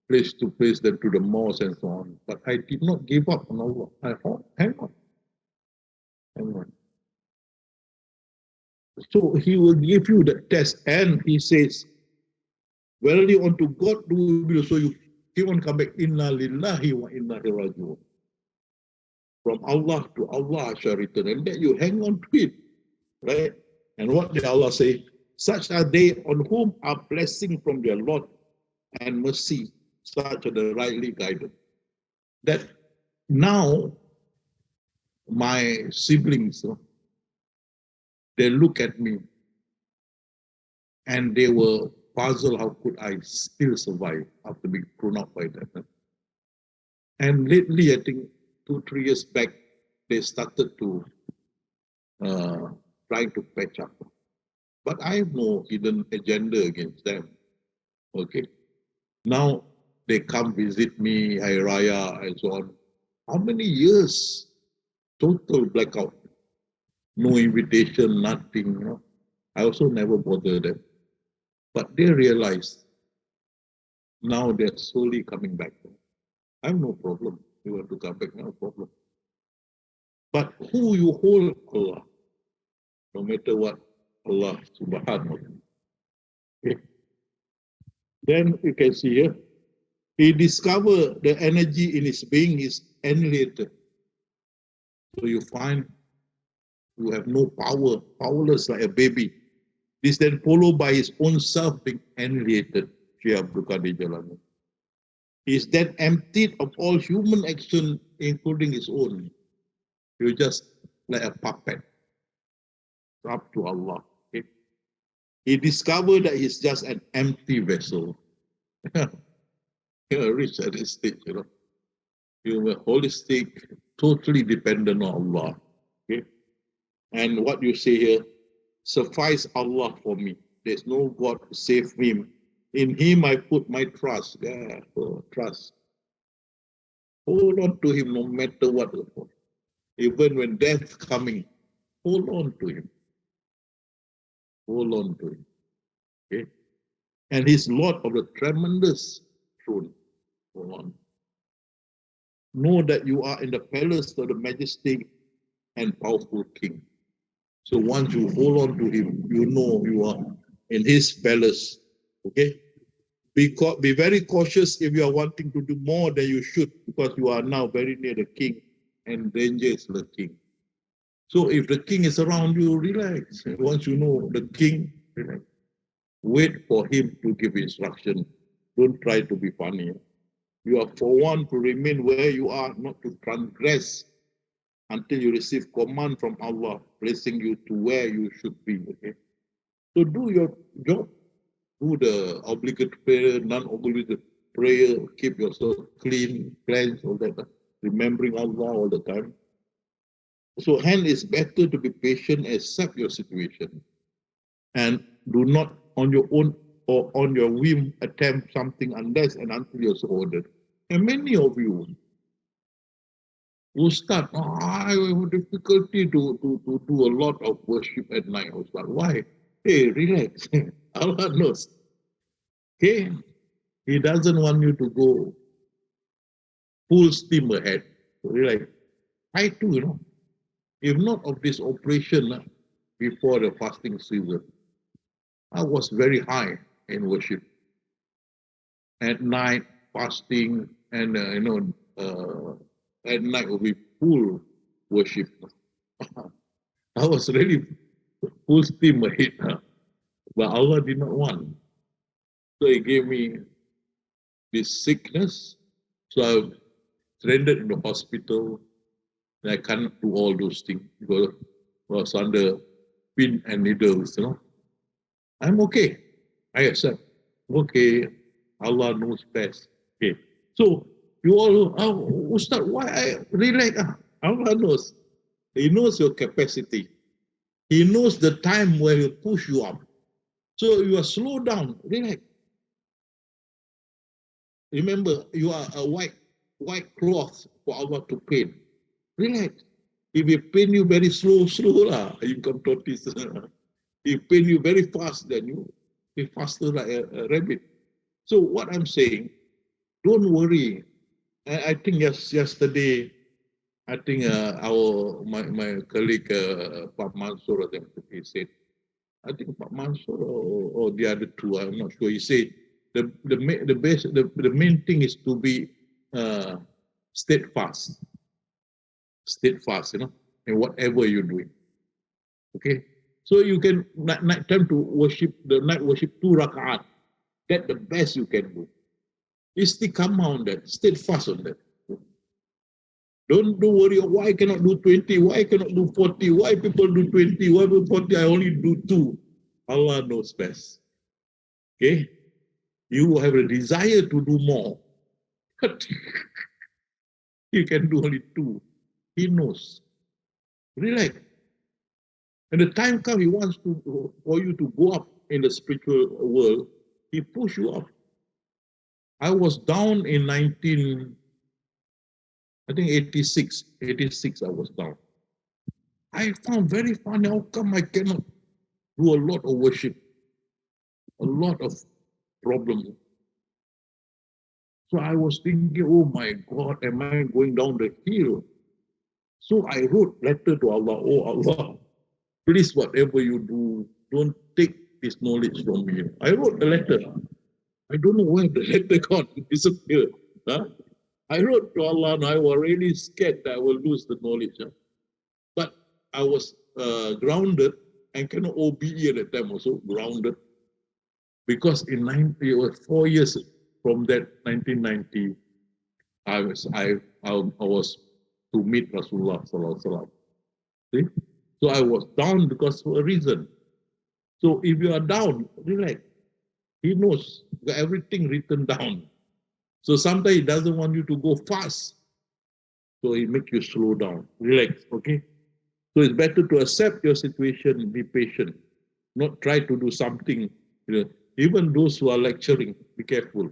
place to place them to the mosque and so on. But I did not give up on Allah. I thought, hang on. So he will give you the test, and he says, verily unto God do we believe. So you keep on coming back, inna lillahi wa inna ilaihi raji'un. From Allah to Allah shall return, and then you hang on to it, right? And what did Allah say? Such are they on whom are blessing from their Lord and mercy, such are the rightly guided. That now my siblings, they look at me and they were puzzled, how could I still survive after being thrown out by that? And lately, I think 2-3 years back, they started to try to patch up. But I have no hidden agenda against them. Okay. Now they come visit me, Hari Raya, and so on. How many years? Total blackout. No invitation, nothing. I also never bothered them. But they realized now they're slowly coming back. I have no problem. You want to come back, no problem. But who you hold, Allah, no matter what, Allah subhanahu wa ta'ala. Okay. Then you can see here, he discovered the energy in his being is annihilated. So you find you have no power, powerless like a baby. This then followed by his own self being annihilated. He is then emptied of all human action, including his own. You're just like a puppet. Up to Allah. Okay? He discovered that he's just an empty vessel. You reach at this stage, You were holistic, totally dependent on Allah. Okay? And what you say here, suffice Allah for me. There's no God to save him. In him I put my trust. Yeah, trust. Hold on to him no matter what. Even when death coming, hold on to him. Hold on to him. Okay? And he's Lord of the tremendous throne. Hold on. Know that you are in the palace of the majestic and powerful king. So once you hold on to him, you know you are in his palace. Okay? Be very cautious if you are wanting to do more than you should, because you are now very near the king and danger is the king. So if the king is around you, relax. Once you know the king, relax. Wait for him to give instruction. Don't try to be funny. You are forewarned to remain where you are, not to transgress until you receive command from Allah, placing you to where you should be. Okay? So do your job. Do the obligatory prayer, non-obligatory prayer, keep yourself clean, cleanse, all that, remembering Allah all the time. So hence it's better to be patient, accept your situation, and do not on your own or on your whim attempt something unless and until you're so ordered. And many of you, Ustadz, I have difficulty to do a lot of worship at night, Ustadz. Why? Hey, relax. Allah knows. Okay? He doesn't want you to go full steam ahead. Relax. I too, if not of this operation before the fasting season, I was very high in worship. At night, fasting, and at night will be full worship. I was really full steam ahead, but Allah did not want. So He gave me this sickness. So I stranded in the hospital. And I can't do all those things because I was under pin and needles, I'm okay. I accept. Okay, Allah knows best. Okay. So you all, Ustadz, why I relax? Allah knows. He knows your capacity. He knows the time where He push you up. So you are slow down, relax. Remember, you are a white cloth for Allah to paint. Relax. If He paint you very slow lah, you can notice. He paint you very fast, then you be faster like a rabbit. So what I'm saying, Don't worry. I think yesterday, I think my colleague Pak Mansur, I think he said, I think Pak Mansur or the other two, I'm not sure. He said the main thing is to be steadfast, in whatever you're doing. Okay, so you can night time to worship the night worship 2 rakaat. That's the best you can do. Istiqamah on that, steadfast on that. Don't worry, why I cannot do 20, why I cannot do 40, why people do 20, why people 40, I only do 2. Allah knows best. Okay? You have a desire to do more, but you can do only 2. He knows. Relax. And the time comes, he wants for you to go up in the spiritual world, he push you up. I was down in 86 I was down. I found very funny, how come I cannot do a lot of worship, a lot of problems. So I was thinking, oh my God, am I going down the hill? So I wrote letter to Allah, oh Allah, please whatever you do, don't take this knowledge from me. I wrote a letter. I don't know where the letter got disappeared. Huh? I wrote to Allah and I was really scared that I will lose the knowledge. Huh? But I was grounded and cannot OBE at that time also, grounded. Because it was 4 years from that 1990, I was to meet Rasulullah sallallahu alaihi wasallam. See? So I was down because for a reason. So if you are down, relax. He knows, got everything written down. So sometimes he doesn't want you to go fast. So he makes you slow down, relax, okay? So it's better to accept your situation, be patient, not try to do something. Even those who are lecturing, be careful.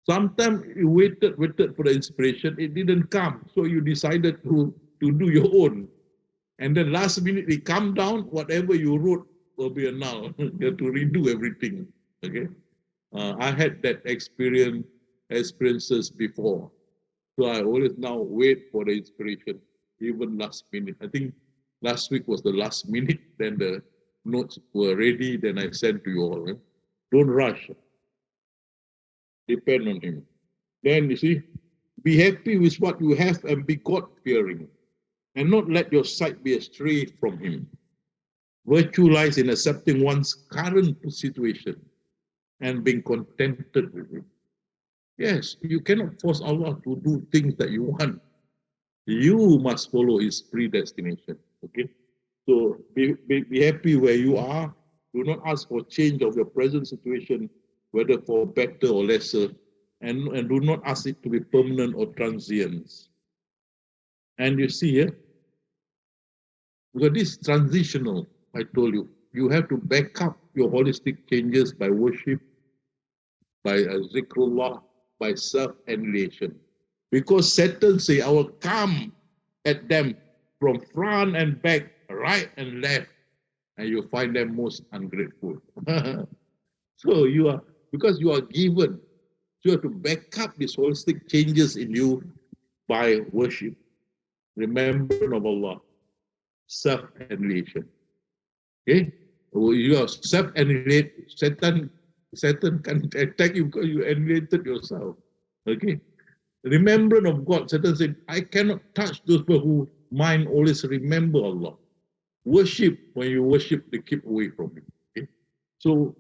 Sometimes you waited for the inspiration, it didn't come. So you decided to do your own. And then last minute it come down, whatever you wrote will be a null. You have to redo everything, okay? I had that experiences before. So I always now wait for the inspiration, even last minute. I think last week was the last minute, then the notes were ready, then I sent to you all. Don't rush. Depend on him. Then you see, be happy with what you have and be God-fearing, and not let your sight be astray from him. Virtue lies in accepting one's current situation and being contented with it. Yes, you cannot force Allah to do things that you want. You must follow his predestination. Okay? So be happy where you are. Do not ask for change of your present situation, whether for better or lesser, and do not ask it to be permanent or transient. And you see here, because this is transitional, I told you, you have to back up your holistic changes by worship, by zikrullah, by self-annihilation. Because Satan say, I will come at them from front and back, right and left, and you find them most ungrateful. So you are, because you are given, you have to back up these holistic changes in you by worship, remembrance of Allah, self-annihilation. Okay? You are self-annihilate, Satan can attack you because you annihilated yourself. Okay? Remembrance of God, Satan said, I cannot touch those people who mind always remember Allah. Worship, when you worship, they keep away from you. Okay? So,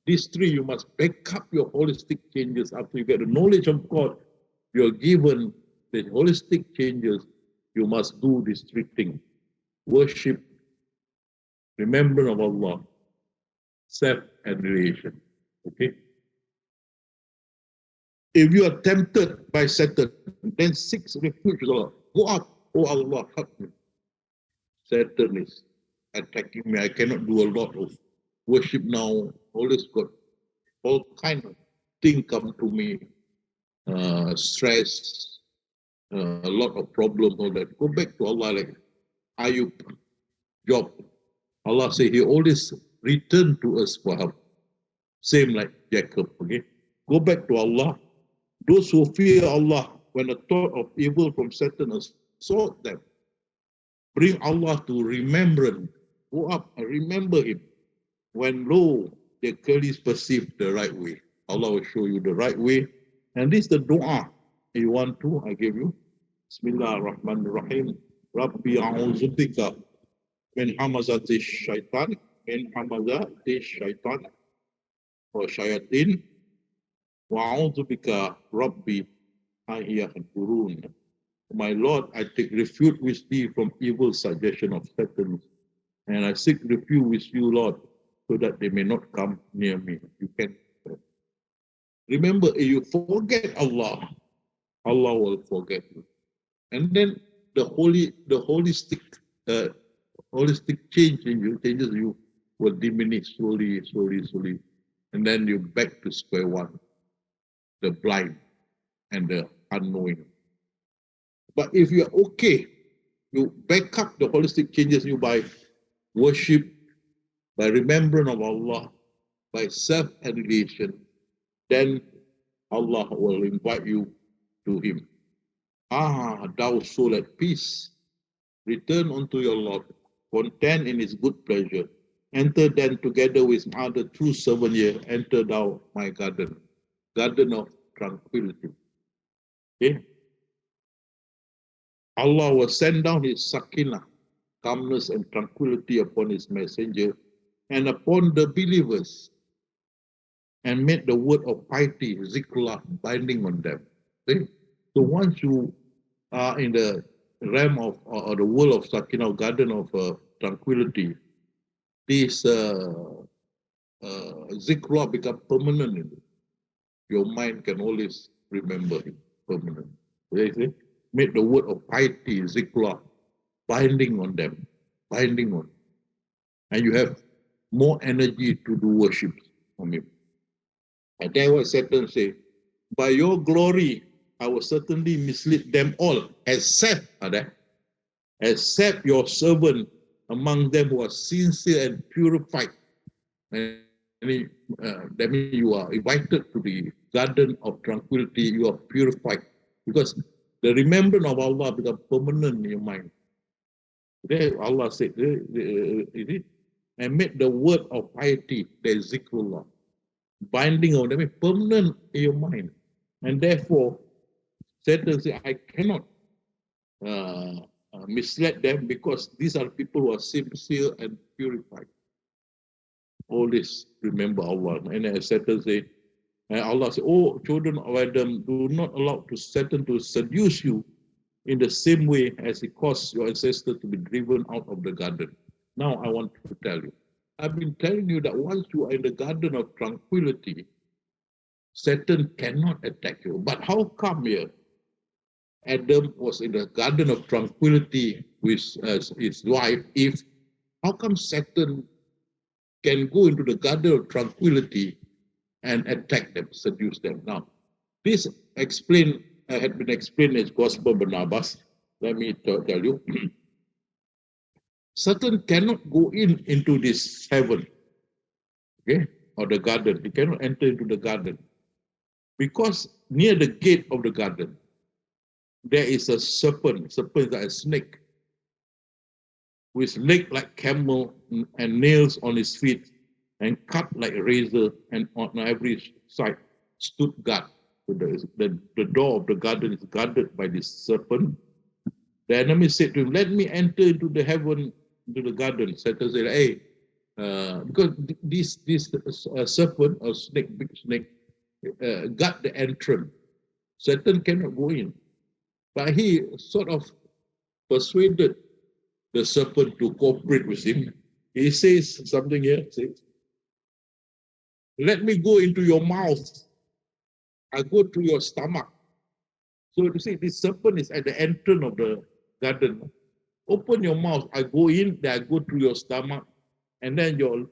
these three, you must back up your holistic changes. After you get the knowledge of God, you are given the holistic changes, you must do these three things. Worship, remembrance of Allah, self-annihilation. Okay? If you are tempted by Satan, then seek refuge with Allah. Go up, oh Allah, help me. Satan is attacking me. I cannot do a lot of worship now. Always got all kind of things come to me. Stress, a lot of problems, all that. Go back to Allah like Ayub, Job. Allah say he always return to us for help. Same like Jacob, okay? Go back to Allah. Those who fear Allah, when the thought of evil from Satan assault them, bring Allah to remembrance. Go up and remember Him. When lo, they clearly perceive the right way. Allah will show you the right way. And this is the dua. You want to, I give you. Bismillah ar-Rahman ar-Rahim. Rabbi a'udzubika min hamazati shaitan, min hamazati shaitan, or shayatin, wa a'udzubika Rabbi ayyahadurun. My Lord, I take refuge with thee from evil suggestion of Satan, and I seek refuge with you, Lord, so that they may not come near me. You can remember, if you forget Allah, Allah will forget you. And then the holistic changes you will diminish slowly. And then you back to square one, the blind and the unknowing. But if you're okay, you back up the holistic changes you by worship, by remembrance of Allah, by self-annihilation, then Allah will invite you to Him. Ah, thou soul at peace, return unto your Lord, content in His good pleasure. Enter then together with my other true servant here, enter thou my garden of tranquility. Okay? Allah will send down His sakinah, calmness and tranquility upon His messenger and upon the believers, and make the word of piety, zikrullah, binding on them. Okay? So once you are in the realm of or the world of sakinah, garden of tranquility, this zikrullah become permanent in it. Your mind can always remember Him permanent. Okay? Make the word of piety, zikrullah, binding on them, binding on. And you have more energy to do worship from Him. And then what Satan say, by your glory, I will certainly mislead them all, except your servant among them who are sincere and purified. And that means you are invited to the garden of tranquility, you are purified. Because the remembrance of Allah becomes permanent in your mind. There Allah said, and make the word of piety, the zikrullah, binding on them, permanent in your mind. And therefore, Satan says, I cannot mislead them because these are people who are sincere and purified. All this, remember Allah. And as Satan said, Allah said, oh, children of Adam, do not allow Satan to seduce you in the same way as he caused your ancestors to be driven out of the garden. Now I want to tell you, I've been telling you that once you are in the garden of tranquility, Satan cannot attack you. But how come here? Adam was in the garden of tranquility with his wife. How come Satan can go into the garden of tranquility and attack them, seduce them? Now, this had been explained as Gospel Barnabas. Let me tell you. Satan cannot go into this heaven, okay, or the garden. He cannot enter into the garden because near the gate of the garden, there is a serpent. Serpent is like a snake, with leg like camel and nails on his feet, and cut like a razor, and on every side stood guard. So the door of the garden is guarded by this serpent. The enemy said to him, let me enter into the heaven, into the garden. Satan said, hey, because this serpent or snake, big snake, got the entrance. Satan cannot go in. But he sort of persuaded the serpent to cooperate with him. He says something here, says, let me go into your mouth. I go to your stomach. So you see, this serpent is at the entrance of the garden. Open your mouth. I go in, then I go through your stomach, and then your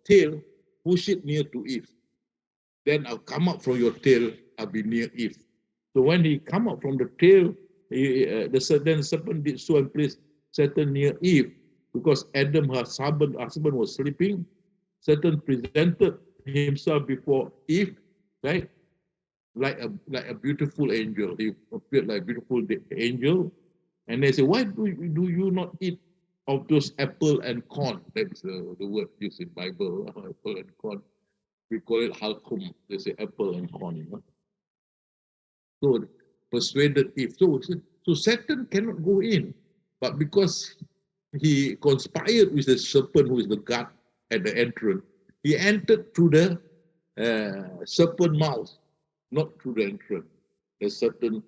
tail, push it near to Eve. Then I'll come up from your tail, I'll be near Eve. So when he come up from the tail, the serpent did so and placed Satan near Eve, because Adam, her husband was sleeping. Satan presented himself before Eve right? Like a beautiful angel. He appeared like a beautiful angel. And they say, why do you not eat of those apple and corn? That's the word used in Bible, apple and corn. We call it halkum. They say apple and corn. You know? So persuaded Eve. So Satan cannot go in. But because he conspired with the serpent who is the guard at the entrance, he entered through the serpent mouth, not through the entrance. Then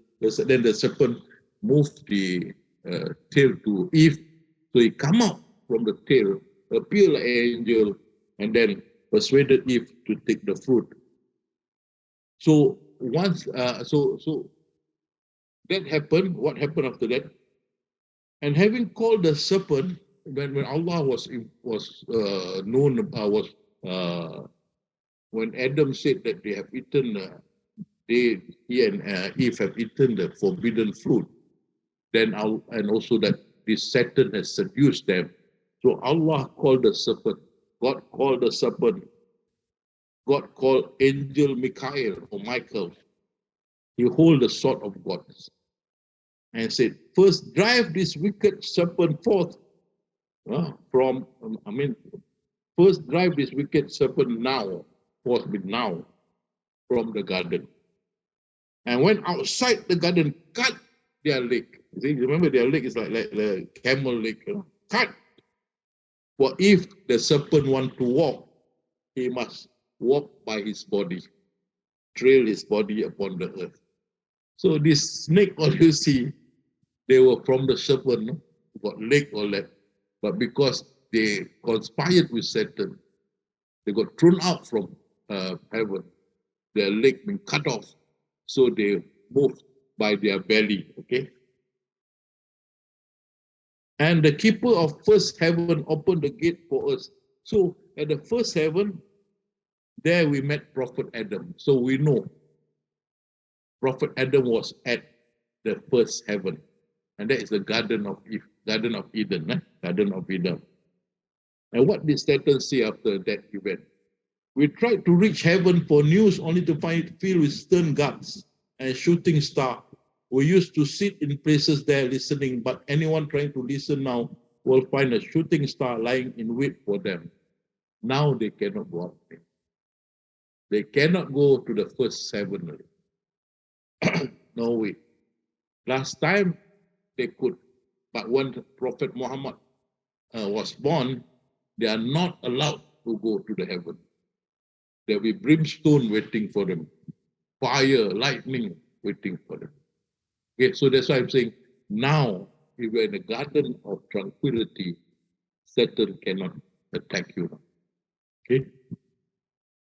the serpent moved the tail to Eve, so he come out from the tail, appear like an angel, and then persuaded Eve to take the fruit. So once, so that happened. What happened after that? And having called the serpent, when Allah was known, when Adam said that they have eaten, he and Eve have eaten the forbidden fruit, then and also that this Satan has seduced them. So Allah called the serpent. God called the serpent. God called angel Michael or Michael. He hold the sword of God and said, first drive this wicked serpent forth first drive this wicked serpent forth from the garden. And when outside the garden, cut their leg. See, remember their leg is like the camel leg. You know? Cut. For if the serpent want to walk, he must walk by his body, trail his body upon the earth. So this snake, all you see, they were from the serpent, no? Got leg all that. But because they conspired with Satan, they got thrown out from heaven. Their leg been cut off. So they moved by their belly, okay? And the keeper of first heaven opened the gate for us. So at the first heaven, there we met Prophet Adam. So we know Prophet Adam was at the first heaven. And that is the Garden of Eden. Garden of Eden. And what did Satan say after that event? We tried to reach heaven for news only to find it filled with stern guards and shooting stars. We used to sit in places there listening, but anyone trying to listen now will find a shooting star lying in wait for them. Now they cannot go up there. They cannot go to the first heaven. No way. Last time they could, but when Prophet Muhammad was born, they are not allowed to go to the heaven. There will be brimstone waiting for them, fire, lightning waiting for them. Okay, so that's why I'm saying now, if you're in a garden of tranquility, Satan cannot attack you. Okay,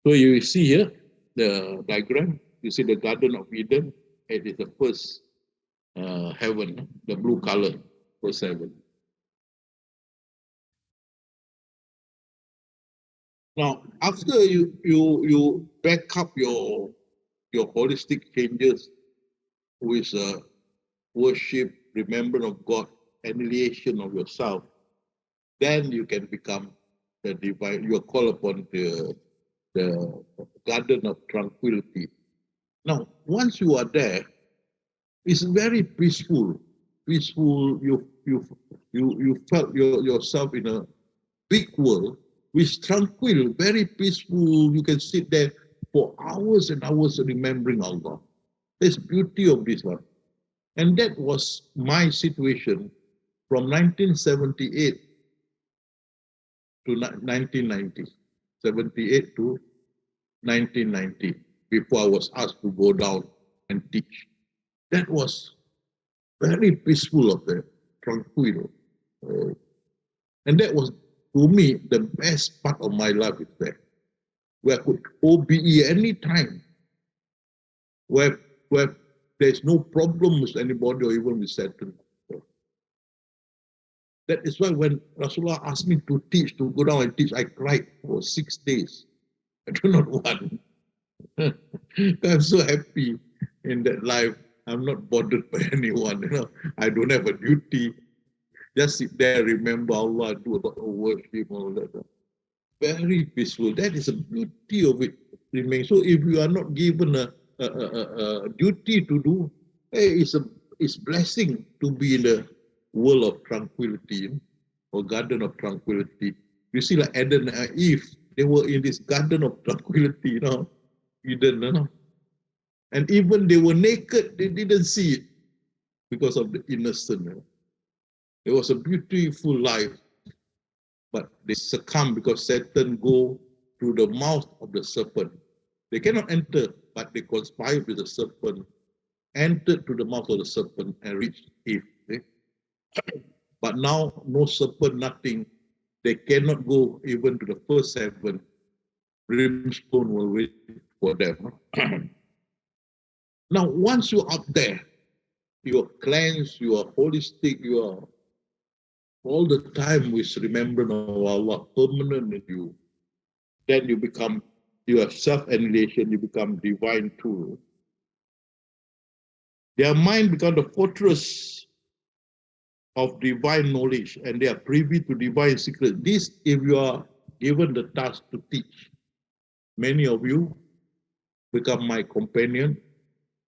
so you see here the diagram. You see the Garden of Eden. It is the first heaven, the blue color, first heaven. Now, after you back up your holistic changes with worship, remembrance of God, annihilation of yourself, then you can become the divine. You are called upon the garden of tranquility. Now, once you are there, it's very peaceful. Peaceful. You felt yourself in a big world. It's tranquil, very peaceful. You can sit there for hours and hours remembering Allah. There's beauty of this one. And that was my situation from 1978 to 1990. 78 to 1990, before I was asked to go down and teach. That was very peaceful of there, tranquil. And that was, to me, the best part of my life is there, where I could OBE any time, where there's no problem with anybody or even with Satan. That is why when Rasulullah asked me to teach, to go down and teach, I cried for 6 days. I do not want. I'm so happy in that life. I'm not bothered by anyone. You know, I don't have a duty. Just sit there, remember Allah, do a lot of worship, all that. Very peaceful. That is the beauty of it. So if you are not given a duty to do, hey, it's blessing to be in the world of tranquility, or garden of tranquility. You see, like Adam and Eve, they were in this garden of tranquility, Eden, and even they were naked, they didn't see it because of the innocence. It was a beautiful life, but they succumb because Satan go through the mouth of the serpent. They cannot enter, but they conspire with the serpent, entered through the mouth of the serpent and reached Eve. Okay? But now, no serpent, nothing. They cannot go even to the first heaven. Brimstone will wait for them. Now, once you're up there, you are cleansed, you are holistic, you are all the time with remembrance of Allah permanent in you. Then you have self-annihilation, you become divine too. Their mind becomes the fortress of divine knowledge, and they are privy to divine secrets. This, if you are given the task to teach, many of you become my companion,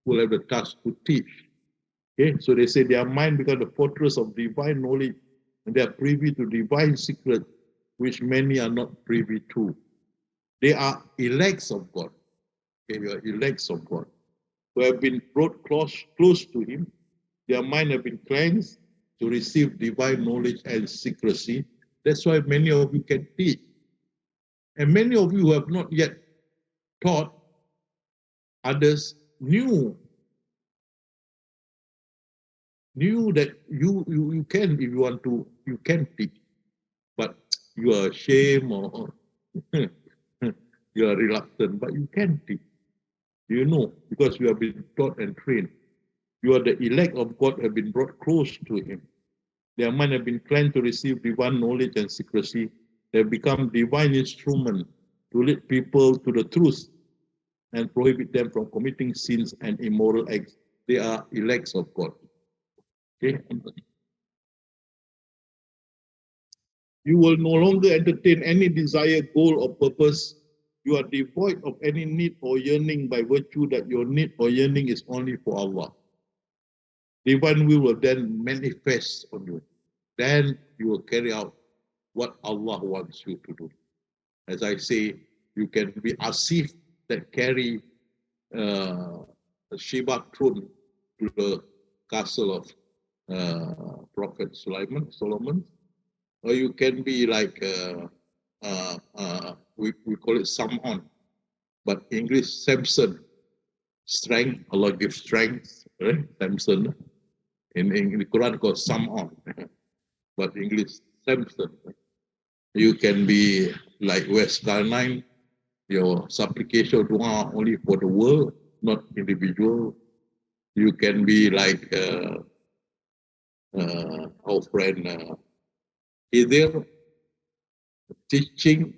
will have the task to teach. Okay, so they say their mind becomes the fortress of divine knowledge, and they are privy to divine secrets, which many are not privy to. They are elects of God. Okay, you are elects of God, who have been brought close to Him. Their mind have been cleansed to receive divine knowledge and secrecy. That's why many of you can teach. And many of you who have not yet taught others knew that you can, if you want to, you can teach. But you are ashamed or you are reluctant, but you can teach. You know, because you have been taught and trained. You are the elect of God, have been brought close to Him. Their mind have been cleansed to receive divine knowledge and secrecy. They have become divine instrument to lead people to the truth and prohibit them from committing sins and immoral acts. They are elects of God. Okay? You will no longer entertain any desire, goal, or purpose. You are devoid of any need or yearning by virtue that your need or yearning is only for Allah. Divine will then manifest on you. Then you will carry out what Allah wants you to do. As I say, you can be Asif that carry a Sheba throne to the castle of Prophet Solomon, or you can be like we call it Samson, but English Samson, strength. Allah gives strength, right? Samson. In the Quran called Samson, but English Samson. You can be like West Carnine, your supplication dua only for the world, not individual. You can be like our friend either teaching,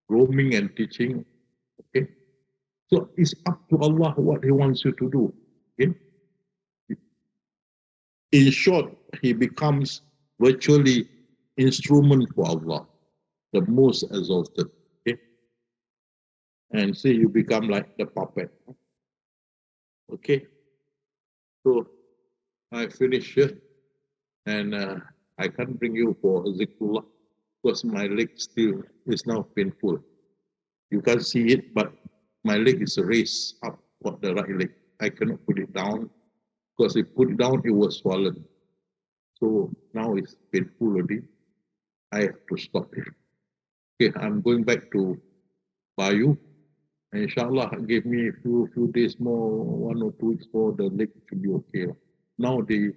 roaming and teaching. Okay, so it's up to Allah what He wants you to do. Okay, in short, He becomes virtually instrument for Allah, the most exalted. Okay, and say you become like the puppet. Okay, so I finish here, and I can't bring you for zikrullah because my leg still is now painful. You can't see it, but my leg is raised up on the right leg. I cannot put it down because if put it down, it was swollen. So now it's painful already. I have to stop it. Okay, I'm going back to Bayu. And inshallah, give me a few days more, 1 or 2 weeks more, the leg should be okay. Now the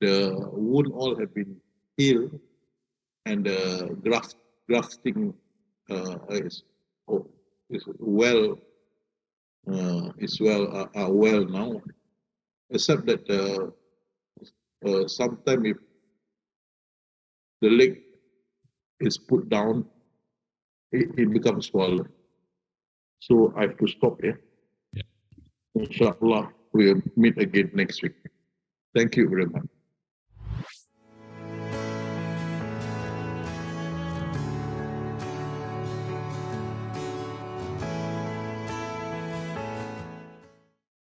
wound all have been healed, and the grafting is well now. Except that sometime if the leg is put down, it becomes swollen. So I have to stop here. Yeah. Inshallah, we'll meet again next week. Thank you very much.